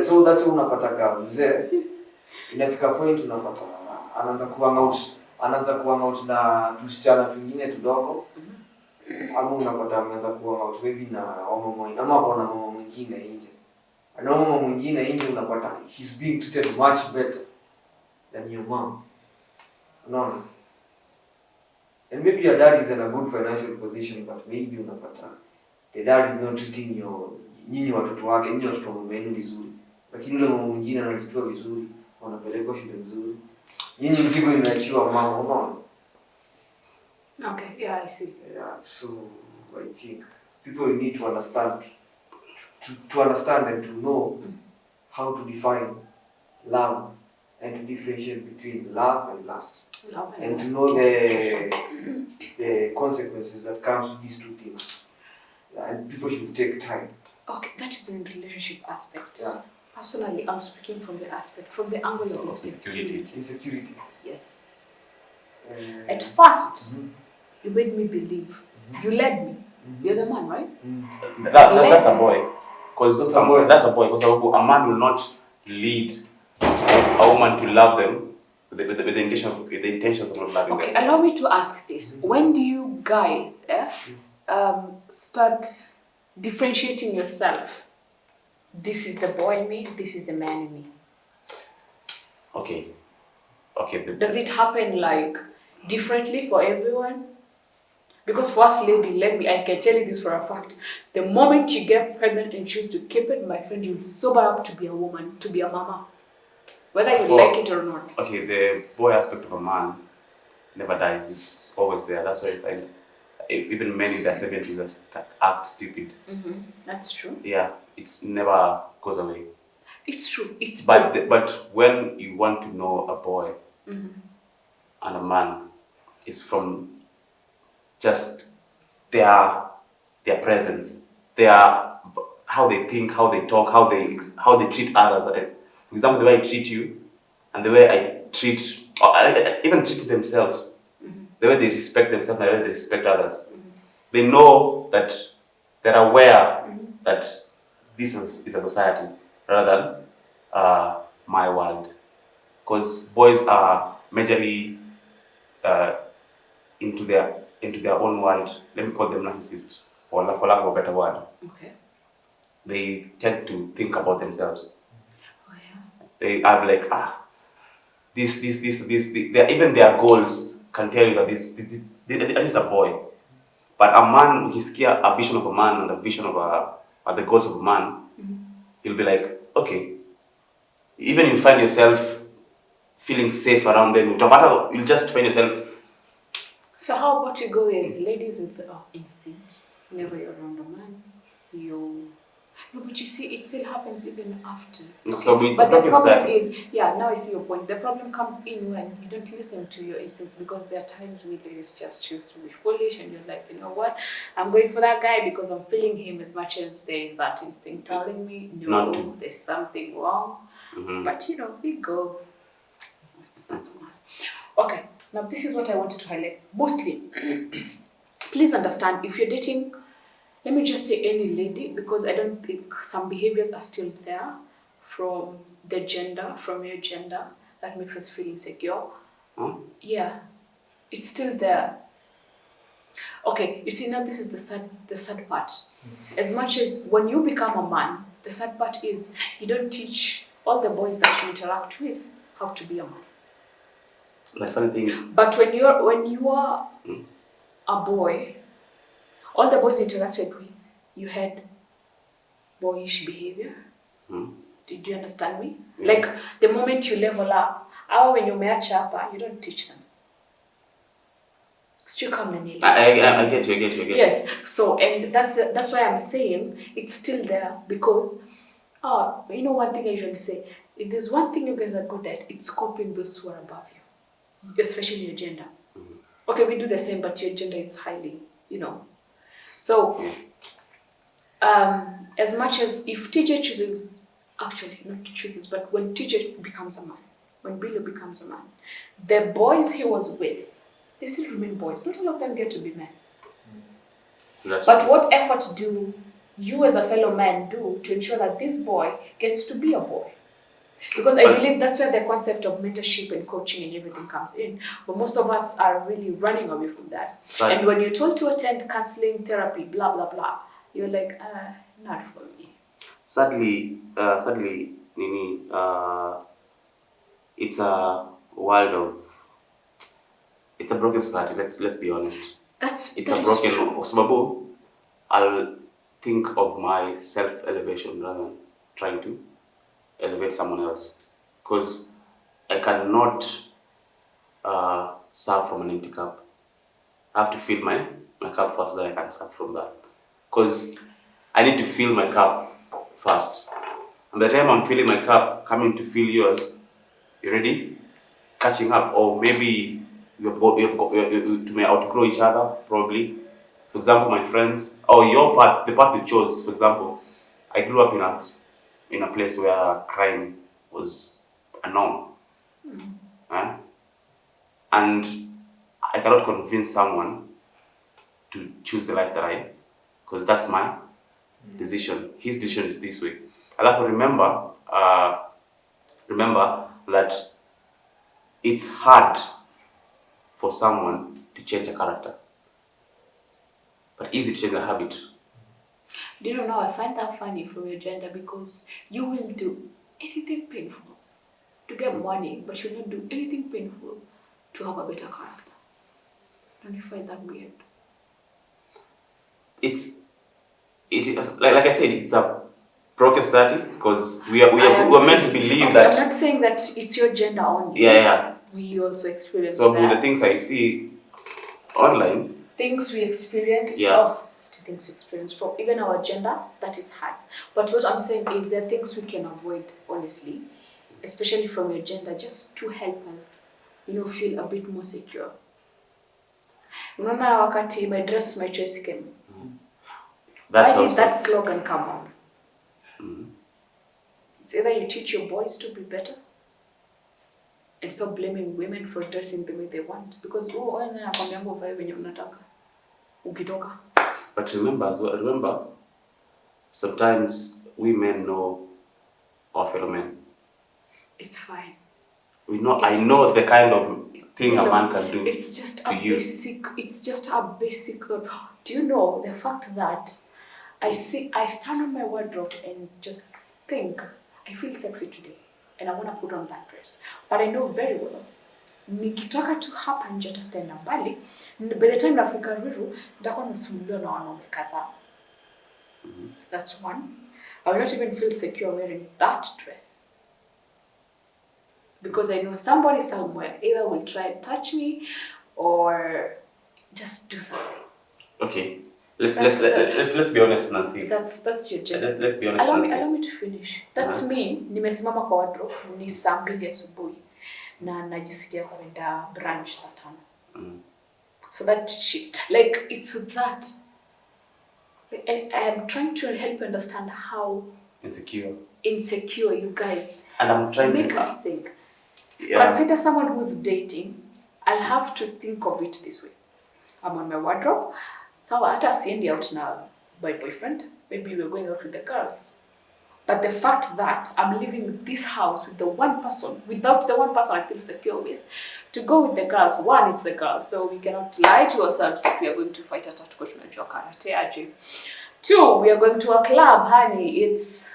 So that's unapata kama mzee. Inafika point unapata anaanza kuhang out na tusichana twingine tudogo. Ama unapata ameanza kuhang out maybe na mama ama hapo na mama mwingine nje. Na mama mwingine nje unapata he's being treated much better than your mom. Unaona? And maybe your dad is in a good financial position, but maybe unapata the dad is not treating nyinyi watoto wake, nyinyi watoto wenu vizuri. Lakini yule mama mwingine anajitoa vizuri, wanapelekwa shule vizuri. Nyinyi mzigo imeachiwa mama, unaona? Okay, yeah, I see. Yeah, so I think people need to understand to understand and to know how to define love and to differentiate between love and lust. And to know the consequences that comes with these two things. And people should take time. Okay, that is the relationship aspect. Yeah. Personally, I'm speaking from the angle of insecurity. Insecurity. Yes. At first, you made me believe. You led me. You're the man, right? That's a boy. Because that's a boy. Because a man will not lead a woman to love them with the intentions of not loving them. Okay, allow me to ask this. When do you guys start differentiating yourself? This is the boy in me, this is the man in me. Okay. Does it happen like differently for everyone? Because for us lady, I can tell you this for a fact. The moment you get pregnant and choose to keep it, my friend, you'll sober up to be a woman, to be a mama. Whether you like it or not. Okay, the boy aspect of a man never dies. It's always there. That's why I find even men in their 70s act stupid. That's true. Yeah, it's never goes away. It's true. It's but when you want to know a boy, and a man is from just their presence, how they think, how they talk, how they treat others. For example, the way I treat you, and the way I treat, or I even treat themselves, the way they respect themselves, and the way they respect others. They know that they're aware that this is a society rather than my world, because boys are majorly into their own world. Let me call them narcissists, for lack of a better word. Okay. They tend to think about themselves. Oh yeah. They are like this. Even their goals can tell you that this is a boy. But a man, he's a vision of a man and a vision of the goals of a man. He'll be like, okay. Even you find yourself feeling safe around them. You'll just find yourself. So how about you go with ladies with instincts? Whenever you're around a man, no, but you see, it still happens even after. Okay. So but the problem is, now I see your point. The problem comes in when you don't listen to your instincts, because there are times when ladies just choose to be foolish, and you're like, you know what, I'm going for that guy because I'm feeling him, as much as there is that instinct telling me, no, there's something wrong. But we go. That's us. Okay, now this is what I wanted to highlight. Mostly, please understand, if you're dating, let me just say any lady, because I don't think some behaviors are still there from your gender, that makes us feel insecure. Yeah, it's still there. Okay, you see, now this is the sad part. As much as when you become a man, the sad part is you don't teach all the boys that you interact with how to be a man. Like funny thing. But when you are a boy, all the boys you interacted with, you had boyish behavior. Did you understand me? Yeah. Like the moment you level up, when you match up, you don't teach them. Still come in. I get you. Yes. So, and that's why I'm saying it's still there, because one thing I usually say, if there's one thing you guys are good at, it's copying those who are above you, especially your gender. Okay, we do the same, but your gender is highly, So, as much as if TJ chooses, actually not chooses, but when TJ becomes a man, when Billy becomes a man, the boys he was with, they still remain boys. Not all of them get to be men. But what effort do you as a fellow man do to ensure that this boy gets to be a boy? Because I believe that's where the concept of mentorship and coaching and everything comes in. But most of us are really running away from that. And when you're told to attend counseling, therapy, blah, blah, blah, you're like, not for me. Sadly, Nini, it's a world of, it's a broken society. Let's be honest. It's a broken. Sababu, I'll think of my self-elevation rather than trying to elevate someone else, because I cannot serve from an empty cup. I have to fill my cup first, then I can serve from that, because I need to fill my cup first. And by the time I'm filling my cup, coming to fill yours, you're already catching up, or maybe you may outgrow each other, probably. For example, my friends, or the path you chose. For example, I grew up in a place where crime was a norm. And I cannot convince someone to choose the life that because that's my decision. His decision is this way. I'll have to remember that it's hard for someone to change a character, but easy to change a habit. Do you know, I find that funny from your gender, because you will do anything painful to get money, but you'll not do anything painful to have a better character. Don't you find that weird? It is like I said, it's a broken society, because we're meant to believe that. I'm not saying that it's your gender only. Yeah. We also experience so that. With the things I see online. Things we experience. Yeah. Things we experience from even our gender, that is hard. But what I'm saying is there are things we can avoid, honestly, especially from your gender, just to help us feel a bit more secure. Unaona wakati my dress my choice came. Why did that slogan come up? It's either you teach your boys to be better and stop blaming women for dressing the way they want. Because but remember, sometimes we men know our fellow men. It's fine. We know. I know the kind of thing a man can do. It's just a basic. It's just a basic thought. Do you know the fact that I stand on my wardrobe and just think I feel sexy today and I want to put on that dress, but I know very well nikitoka tu hapa nje tutaenda mbali, by the time nafika Ruiru nitakuwa nasumbuliwa na wanaume kadhaa. That's one. I will not even feel secure wearing that dress. Because I know somebody somewhere either will try and touch me or just do something. Okay. Let's be honest, Nancy. That's your gender. Let's be honest, Nancy. Allow me to finish. That's me. Nimesimama kwa wardrobe ni saa 2 asubuhi na najisikia kwenda brunch saa 5. So that shit, like it's that. I am trying to help you understand how insecure you guys. And I'm trying to make us think. Yeah. Consider someone who's dating. I'll have to think of it this way. I'm on my wardrobe. So hata siendi out na my boyfriend. Maybe we're going out with the girls. But the fact that I'm leaving this house with the one person, without the one person I feel secure with, to go with the girls. One, it's the girls, so we cannot lie to ourselves that we are going to fight at tuko tunajua karate aje. 2, we are going to a club, honey. It's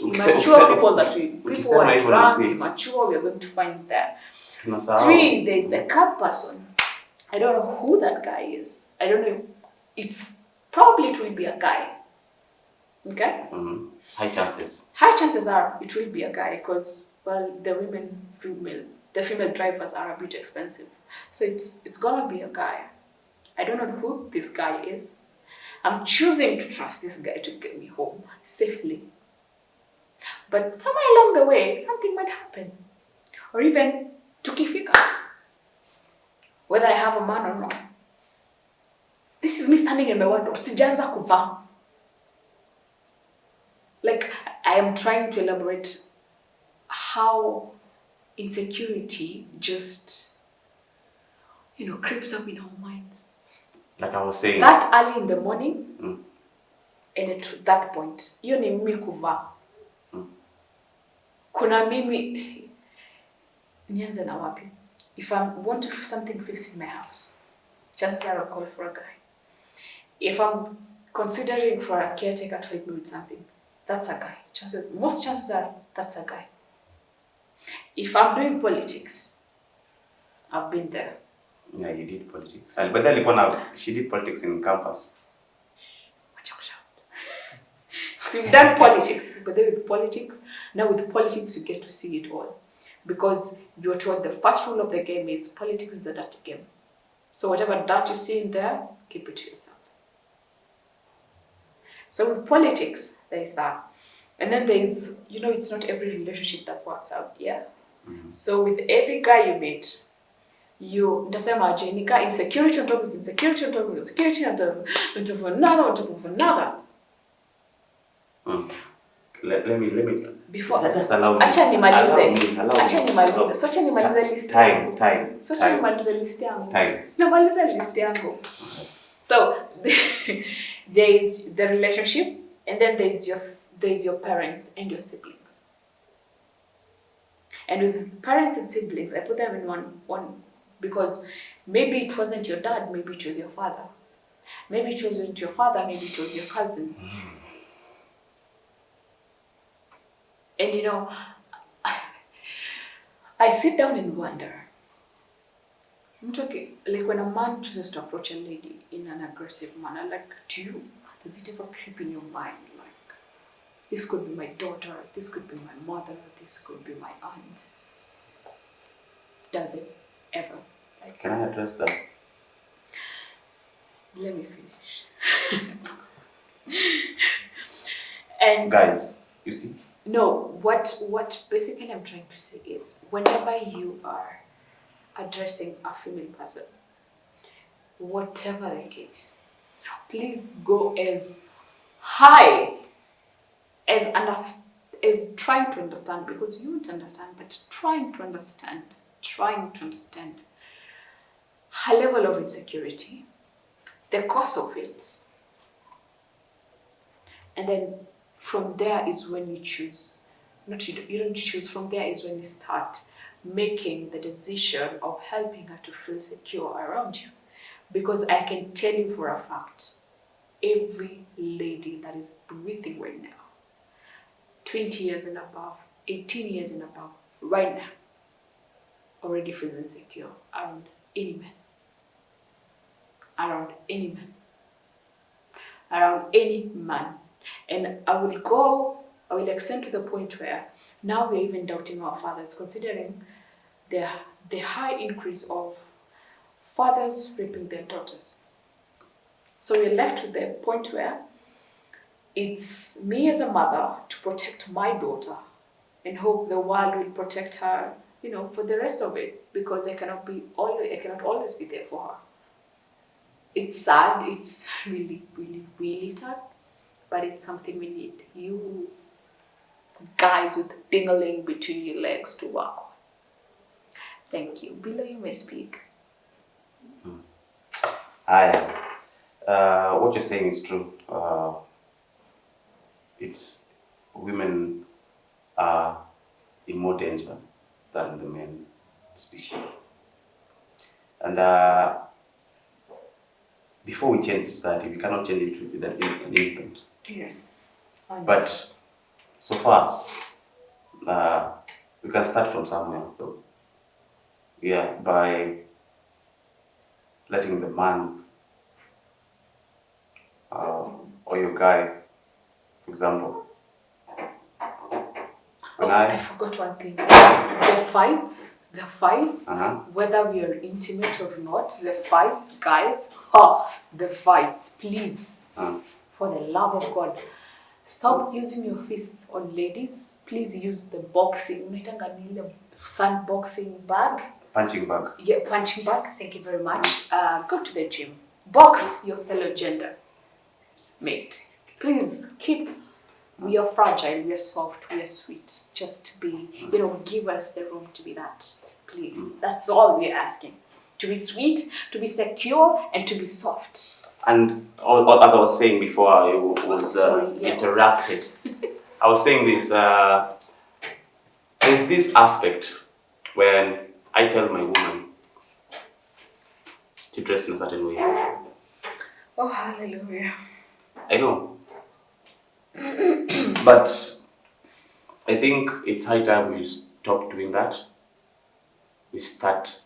mature people that people are drunk, mature, we are going to find there. 3, there's the club person. I don't know who that guy is. I don't know. It's probably it will be a guy. Okay? High chances. High chances are it will be a guy because, well, the female drivers are a bit expensive. So it's gonna be a guy. I don't know who this guy is. I'm choosing to trust this guy to get me home safely. But somewhere along the way, something might happen. Or even tukifika. Whether I have a man or not. This is me standing in my wardrobe. Sijaanza kuvaa. Like, I am trying to elaborate how insecurity just, creeps up in our minds. Like I was saying. That early in the morning, and at that point, hiyo ni mimi kuvaa. Kuna mimi, nianze na wapi? If I want to something fixed in my house, chances are I'll call for a guy. If I'm considering for a caretaker to help me with something, that's a guy. Most chances are that's a guy. If I'm doing politics, I've been there. Yeah, you did politics. But then she did politics in campus. We've done politics, but then with politics, now with politics you get to see it all. Because you're told the first rule of the game is politics is a dirty game. So whatever dirt you see in there, keep it to yourself. So with politics, there is that. And then there is, it's not every relationship that works out, yeah? So with every guy you meet, nitasema aje, nika insecurity on top of insecurity on top of insecurity on top of another on top of another. Let me. Before. Just allow me. Acha nimalize. So acha nimalize list yangu. Time. So acha nimalize list yangu. Time. Namaliza list yangu. So there is the relationship, and then there is your parents and your siblings. And with parents and siblings, I put them in one because maybe it wasn't your dad, maybe it was your father. Maybe it wasn't your father, maybe it was your cousin. And I sit down and wonder. Like when a man chooses to approach a lady in an aggressive manner, like, does it ever creep in your mind? Like, this could be my daughter, this could be my mother, this could be my aunt. Does it ever? Like, can I address that? Let me finish. And guys, you see? No, what basically I'm trying to say is whenever you are addressing a female person. Whatever the case, please go as high as trying to understand, because you won't understand, but trying to understand her level of insecurity, the cause of it, and then from there is when you choose. You don't choose. From there is when you start making the decision of helping her to feel secure around you. Because I can tell you for a fact, every lady that is breathing right now, 20 years and above, 18 years and above, right now, already feels insecure around any man. Around any man. And I will extend to the point where now we're even doubting our fathers, considering the high increase of fathers raping their daughters. So we're left to the point where it's me as a mother to protect my daughter and hope the world will protect her, for the rest of it, because I cannot always be there for her. It's sad, it's really, really, really sad, but it's something we need you guys with dingling between your legs to work on. Thank you. Below you may speak. What you're saying is true. It's women are in more danger than the men species. And before we change society, we cannot change it in an instant. Yes. But so far, we can start from somewhere, though. Yeah, by letting the man or your guy, for example. I forgot one thing. The fights, whether we are intimate or not, the fights, guys, the fights, please, for the love of God, stop using your fists on ladies. Please use the boxing, sandboxing bag. Punching bag. Yeah, punching bag, thank you very much. Go to the gym. Box your fellow gender mate. Please we are fragile, we are soft, we are sweet. Just be, give us the room to be that. Please. That's all we are asking. To be sweet, to be secure, and to be soft. And as I was saying before I was interrupted, I was saying this, there's this aspect when I tell my woman to dress in a certain way. Oh, hallelujah. I know. But I think it's high time we stop doing that. We start,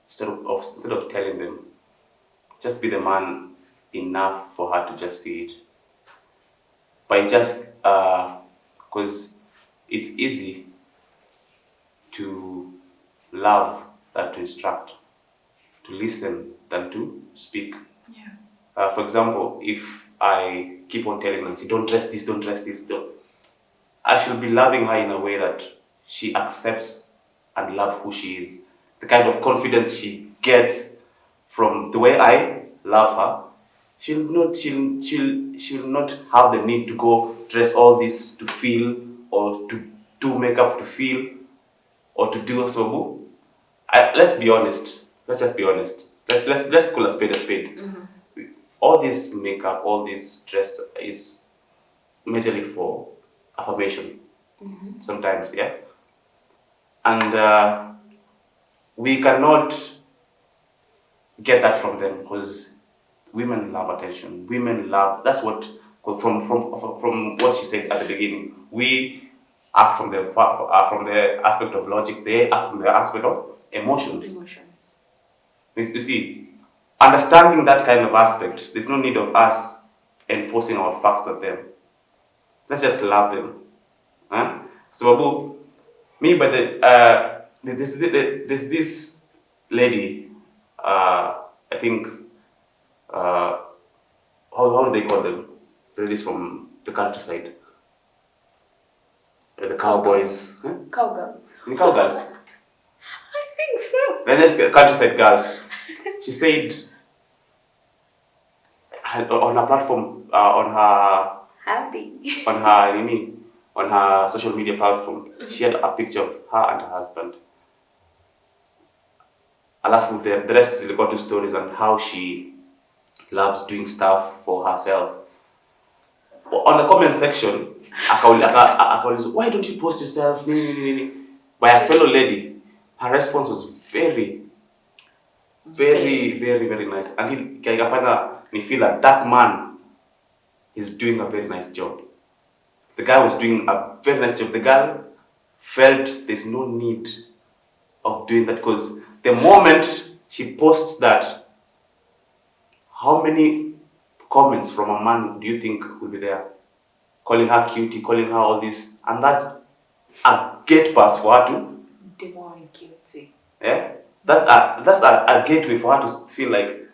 instead of telling them, just be the man enough for her to just see it. By just, because it's easy to love than to instruct, to listen than to speak. Yeah. For example, if I keep on telling Nancy, don't dress this, I should be loving her in a way that she accepts and loves who she is. The kind of confidence she gets from the way I love her, she'll not have the need to go dress all this to feel, or to do makeup to feel, or to do so. Let's be honest. Let's just be honest. Let's call a spade a spade. Mm-hmm. All this makeup, all this dress is majorly for affirmation. Mm-hmm. Sometimes, yeah. And we cannot get that from them, because women love attention. Women love. That's what from what she said at the beginning. We act from the aspect of logic. They act from the aspect of emotions. You see, understanding that kind of aspect, there's no need of us enforcing our facts on them. Let's just love them. Huh? So, me, but there's this lady. I think. How do they call them? Ladies from the countryside. The cowboys. Cowgirls. The cowgirls. think so. Let's just countryside girls. She said on her platform, Howdy. on her social media platform, she had a picture of her and her husband. Alafu the rest is the stories on how she loves doing stuff for herself. On the comment section, akauliza, why don't you post yourself? By a fellow lady, her response was very nice. Until ikafanya me feel like that man is doing a very nice job. The guy was doing a very nice job. The girl felt there's no need of doing that because the moment she posts that, how many comments from a man do you think will be there? Calling her cutie, calling her all this. And that's a gate pass for her to... Demon cutie. Yeah? That's a gateway for her to feel like,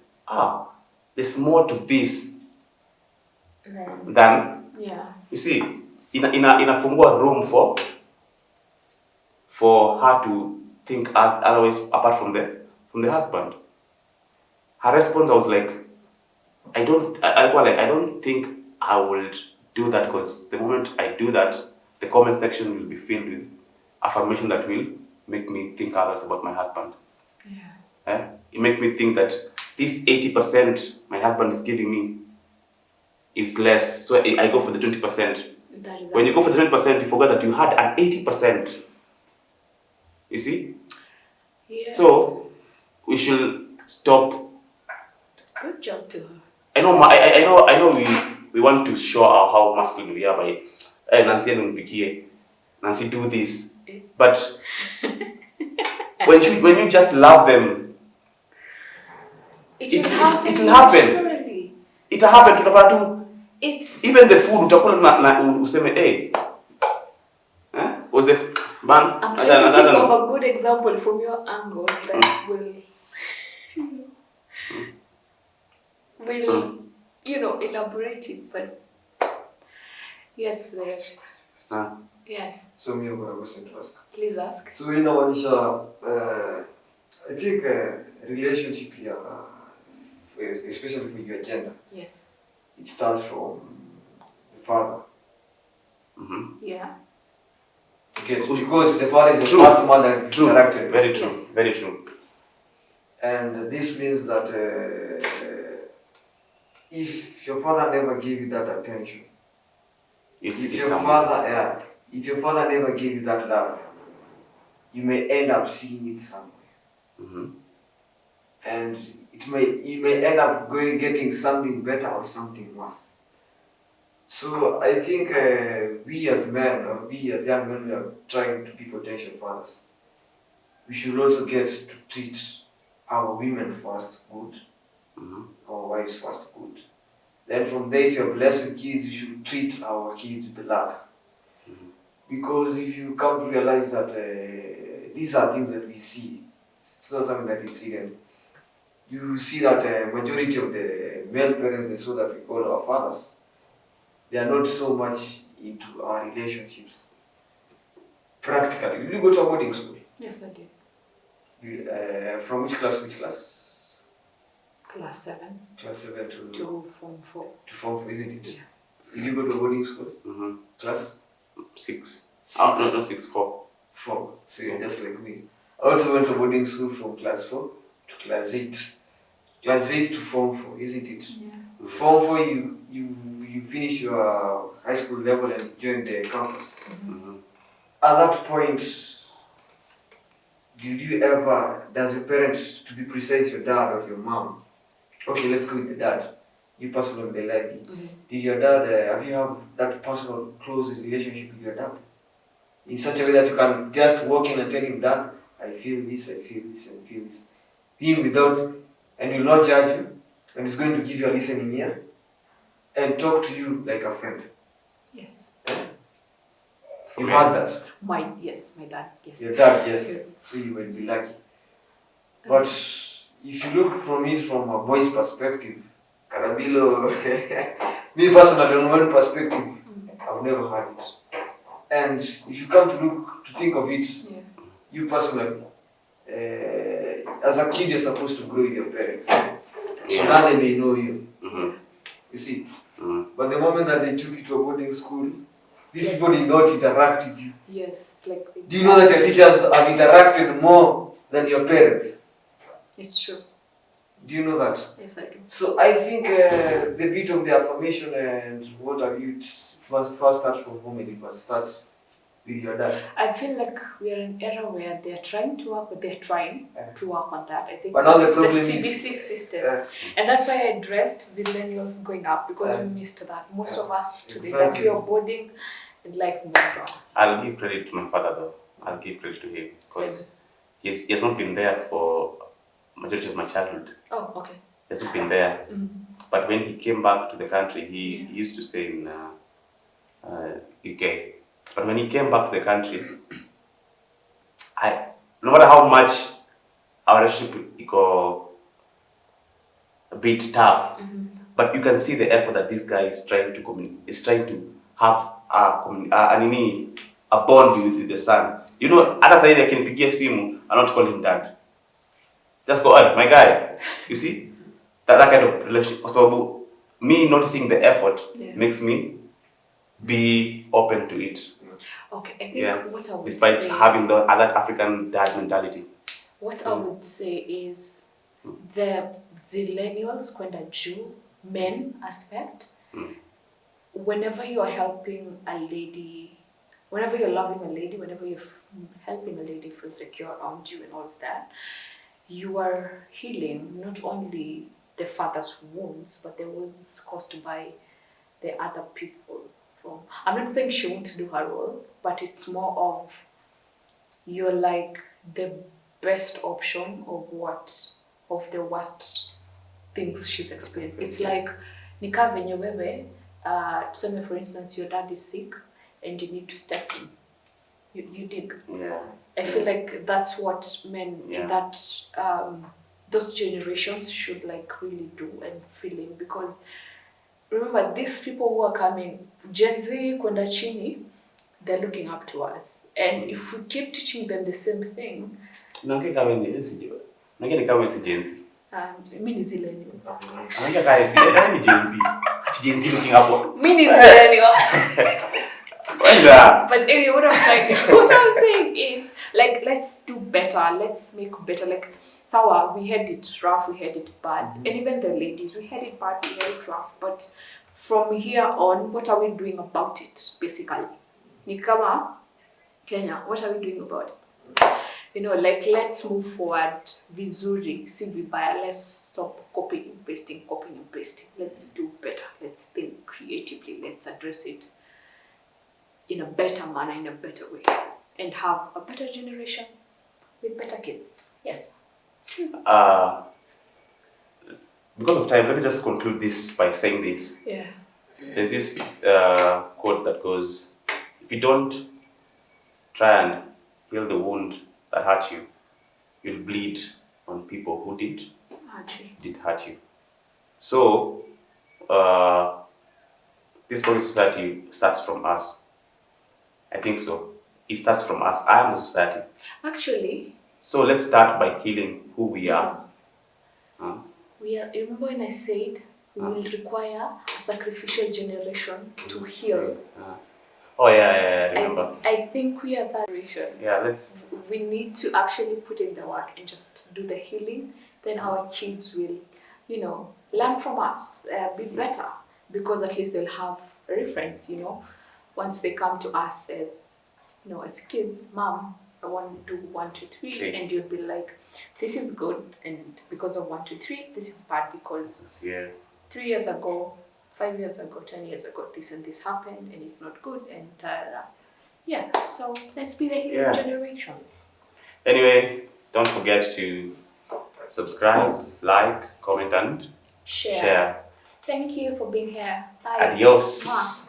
there's more to this than... Yeah. You see, in a room for her to think otherwise apart from the husband. Her response, I was like, I don't think I would do that because the moment I do that, the comment section will be filled with affirmation that will make me think others about my husband. Yeah. It makes me think that this 80% my husband is giving me is less, so I go for the 20%. When you go for the 20%, you forget that you had an 80%. You see? Yeah. So we should stop. Good job to her. I know. We want to show how masculine we are by Nancy and Vicky. Nancy do this, but when you just love them, it will happen. Naturally. It will happen. To It's even the food utakula na useme was the man. I'm trying to think of a good example from your angle that will elaborate it, but yes, yes. So me have a question to ask. Please ask. So inamaanisha I think relationship here, especially for your gender. Yes. It starts from the father. Yeah. Okay, because the father is the first man that interacted. Very true. Yes. Very true. And this means that if your father never gave you that attention, if your father never gave you that love, you may end up seeing it somewhere. And you may end up getting something better or something worse. So I think we as men, or we as young men, we are trying to be potential fathers. We should also get to treat our women first good, our wives first good. Then from there, if you're blessed with kids, you should treat our kids with love. Because if you come to realize that these are things that we see, it's not something that is hidden. You see that majority of the male parents, so that we call our fathers, they are not so much into our relationships. Practically. Did you go to a boarding school? Yes, I did. From which class? Which class? Class 7. Class 7 to Form 4. To Form 4, isn't it? Yeah. Did you go to a boarding school? Class? 6. Oh, no, 6, 4. 4. So you're just like me. I also went to boarding school from class 4 to class 8. Class 8 to Form 4, isn't it? Yeah. Form 4, you finish your high school level and join the campus. At that point, does your parents, to be precise, your dad or your mom? Okay, let's go with the dad. You personally with the lady. Did your dad, have you have that personal close relationship with your dad? In such a way that you can just walk in and tell him, Dad, I feel this, I feel this, I feel this. Him without, and he'll not judge you, and he's going to give you a listening ear, and talk to you like a friend. Yes. You've had that? My dad, yes. Your dad, yes. So you will be lucky. But if you look from it from a boy's perspective, Karabilo, me personally, on my perspective, I've never had it. And if you come to think of it, you personally, as a kid you're supposed to grow with your parents. So now they may know you. You see? But the moment that they took you to a boarding school, these people did not interact with you. Yes, like. Do you know that your teachers have interacted more than your parents? It's true. Do you know that? Yes, I do. So I think the bit of the affirmation and what have you first start from home, and it must start with your dad. I feel like we are in an era where they're trying to work on that. I think but now the it's problem the CBC system. And that's why I addressed zillennials going up, because we missed that. Most of us today that we are boarding and life moved on. I'll give credit to my father though. I'll give credit to him because he has not been there for majority of my childhood. Oh, okay. He hasn't been there. But when he came back to the country, he used to stay in UK. But when he came back to the country, no matter how much our relationship got a bit tough, but you can see the effort that this guy is trying to have a bond with the son. You know, hata sasa I can pigia simu, I not call him dad. Just go, hey, my guy. You see? That kind of relationship. So me noticing the effort makes me be open to it. Okay, I think what I would despite say, having the other African dad mentality. What I would say is the zillennials kwenda juu men aspect. Whenever you are helping a lady, whenever you're loving a lady, whenever you're helping a lady feel secure around you and all of that, you are healing not only the father's wounds, but the wounds caused by the other people. I'm not saying she won't do her role, but it's more of you're like the best option of the worst things she's experienced. It's like nika venye wewe, tuseme for instance your dad is sick and you need to step in. You dig. Yeah. I feel like that's what men in that those generations should like really do and feel in, because remember these people who are coming, Gen Z kwenda chini, they're looking up to us. And if we keep teaching them the same thing, Nake kama ni kama si Gen Z. Mimi ni zillennial. Nake kama ni Gen Z. Gen Z looking up. Mimi ni zillennial. But anyway, what I'm saying is, like, let's do better. Let's make better. Like, sawa, we had it rough, we had it bad. And even the ladies, we had it bad, we had it rough. But from here on, what are we doing about it, basically? Nikama, Kenya, what are we doing about it? You know, like, let's move forward. Vizuri, si vibaya. Let's stop copying and pasting. Let's do better. Let's think creatively. Let's address it in a better manner, in a better way, and have a better generation with better kids. Yes. Because of time, let me just conclude this by saying this. Yeah. There's this quote that goes, if you don't try and heal the wound that hurt you, you'll bleed on people who did hurt you. So, this police society starts from us. I think so. It starts from us. I am the society. Actually. So let's start by healing who we are. We are. Remember when I said we will require a sacrificial generation to heal. Oh yeah, I remember. I think we are that generation. Yeah, we need to actually put in the work and just do the healing. Then our kids will, you know, learn from us, be better, because at least they'll have a reference, you know. Once they come to us as, you know, as kids, Mom, I want to do 1, 2, 3, and you'll be like, this is good, and because of 1, 2, 3, this is bad because 3 years ago, 5 years ago, 10 years ago, this and this happened, and it's not good, and so let's be the healing generation. Anyway, don't forget to subscribe, like, comment, and share. Thank you for being here. Bye. Adios. Mwah.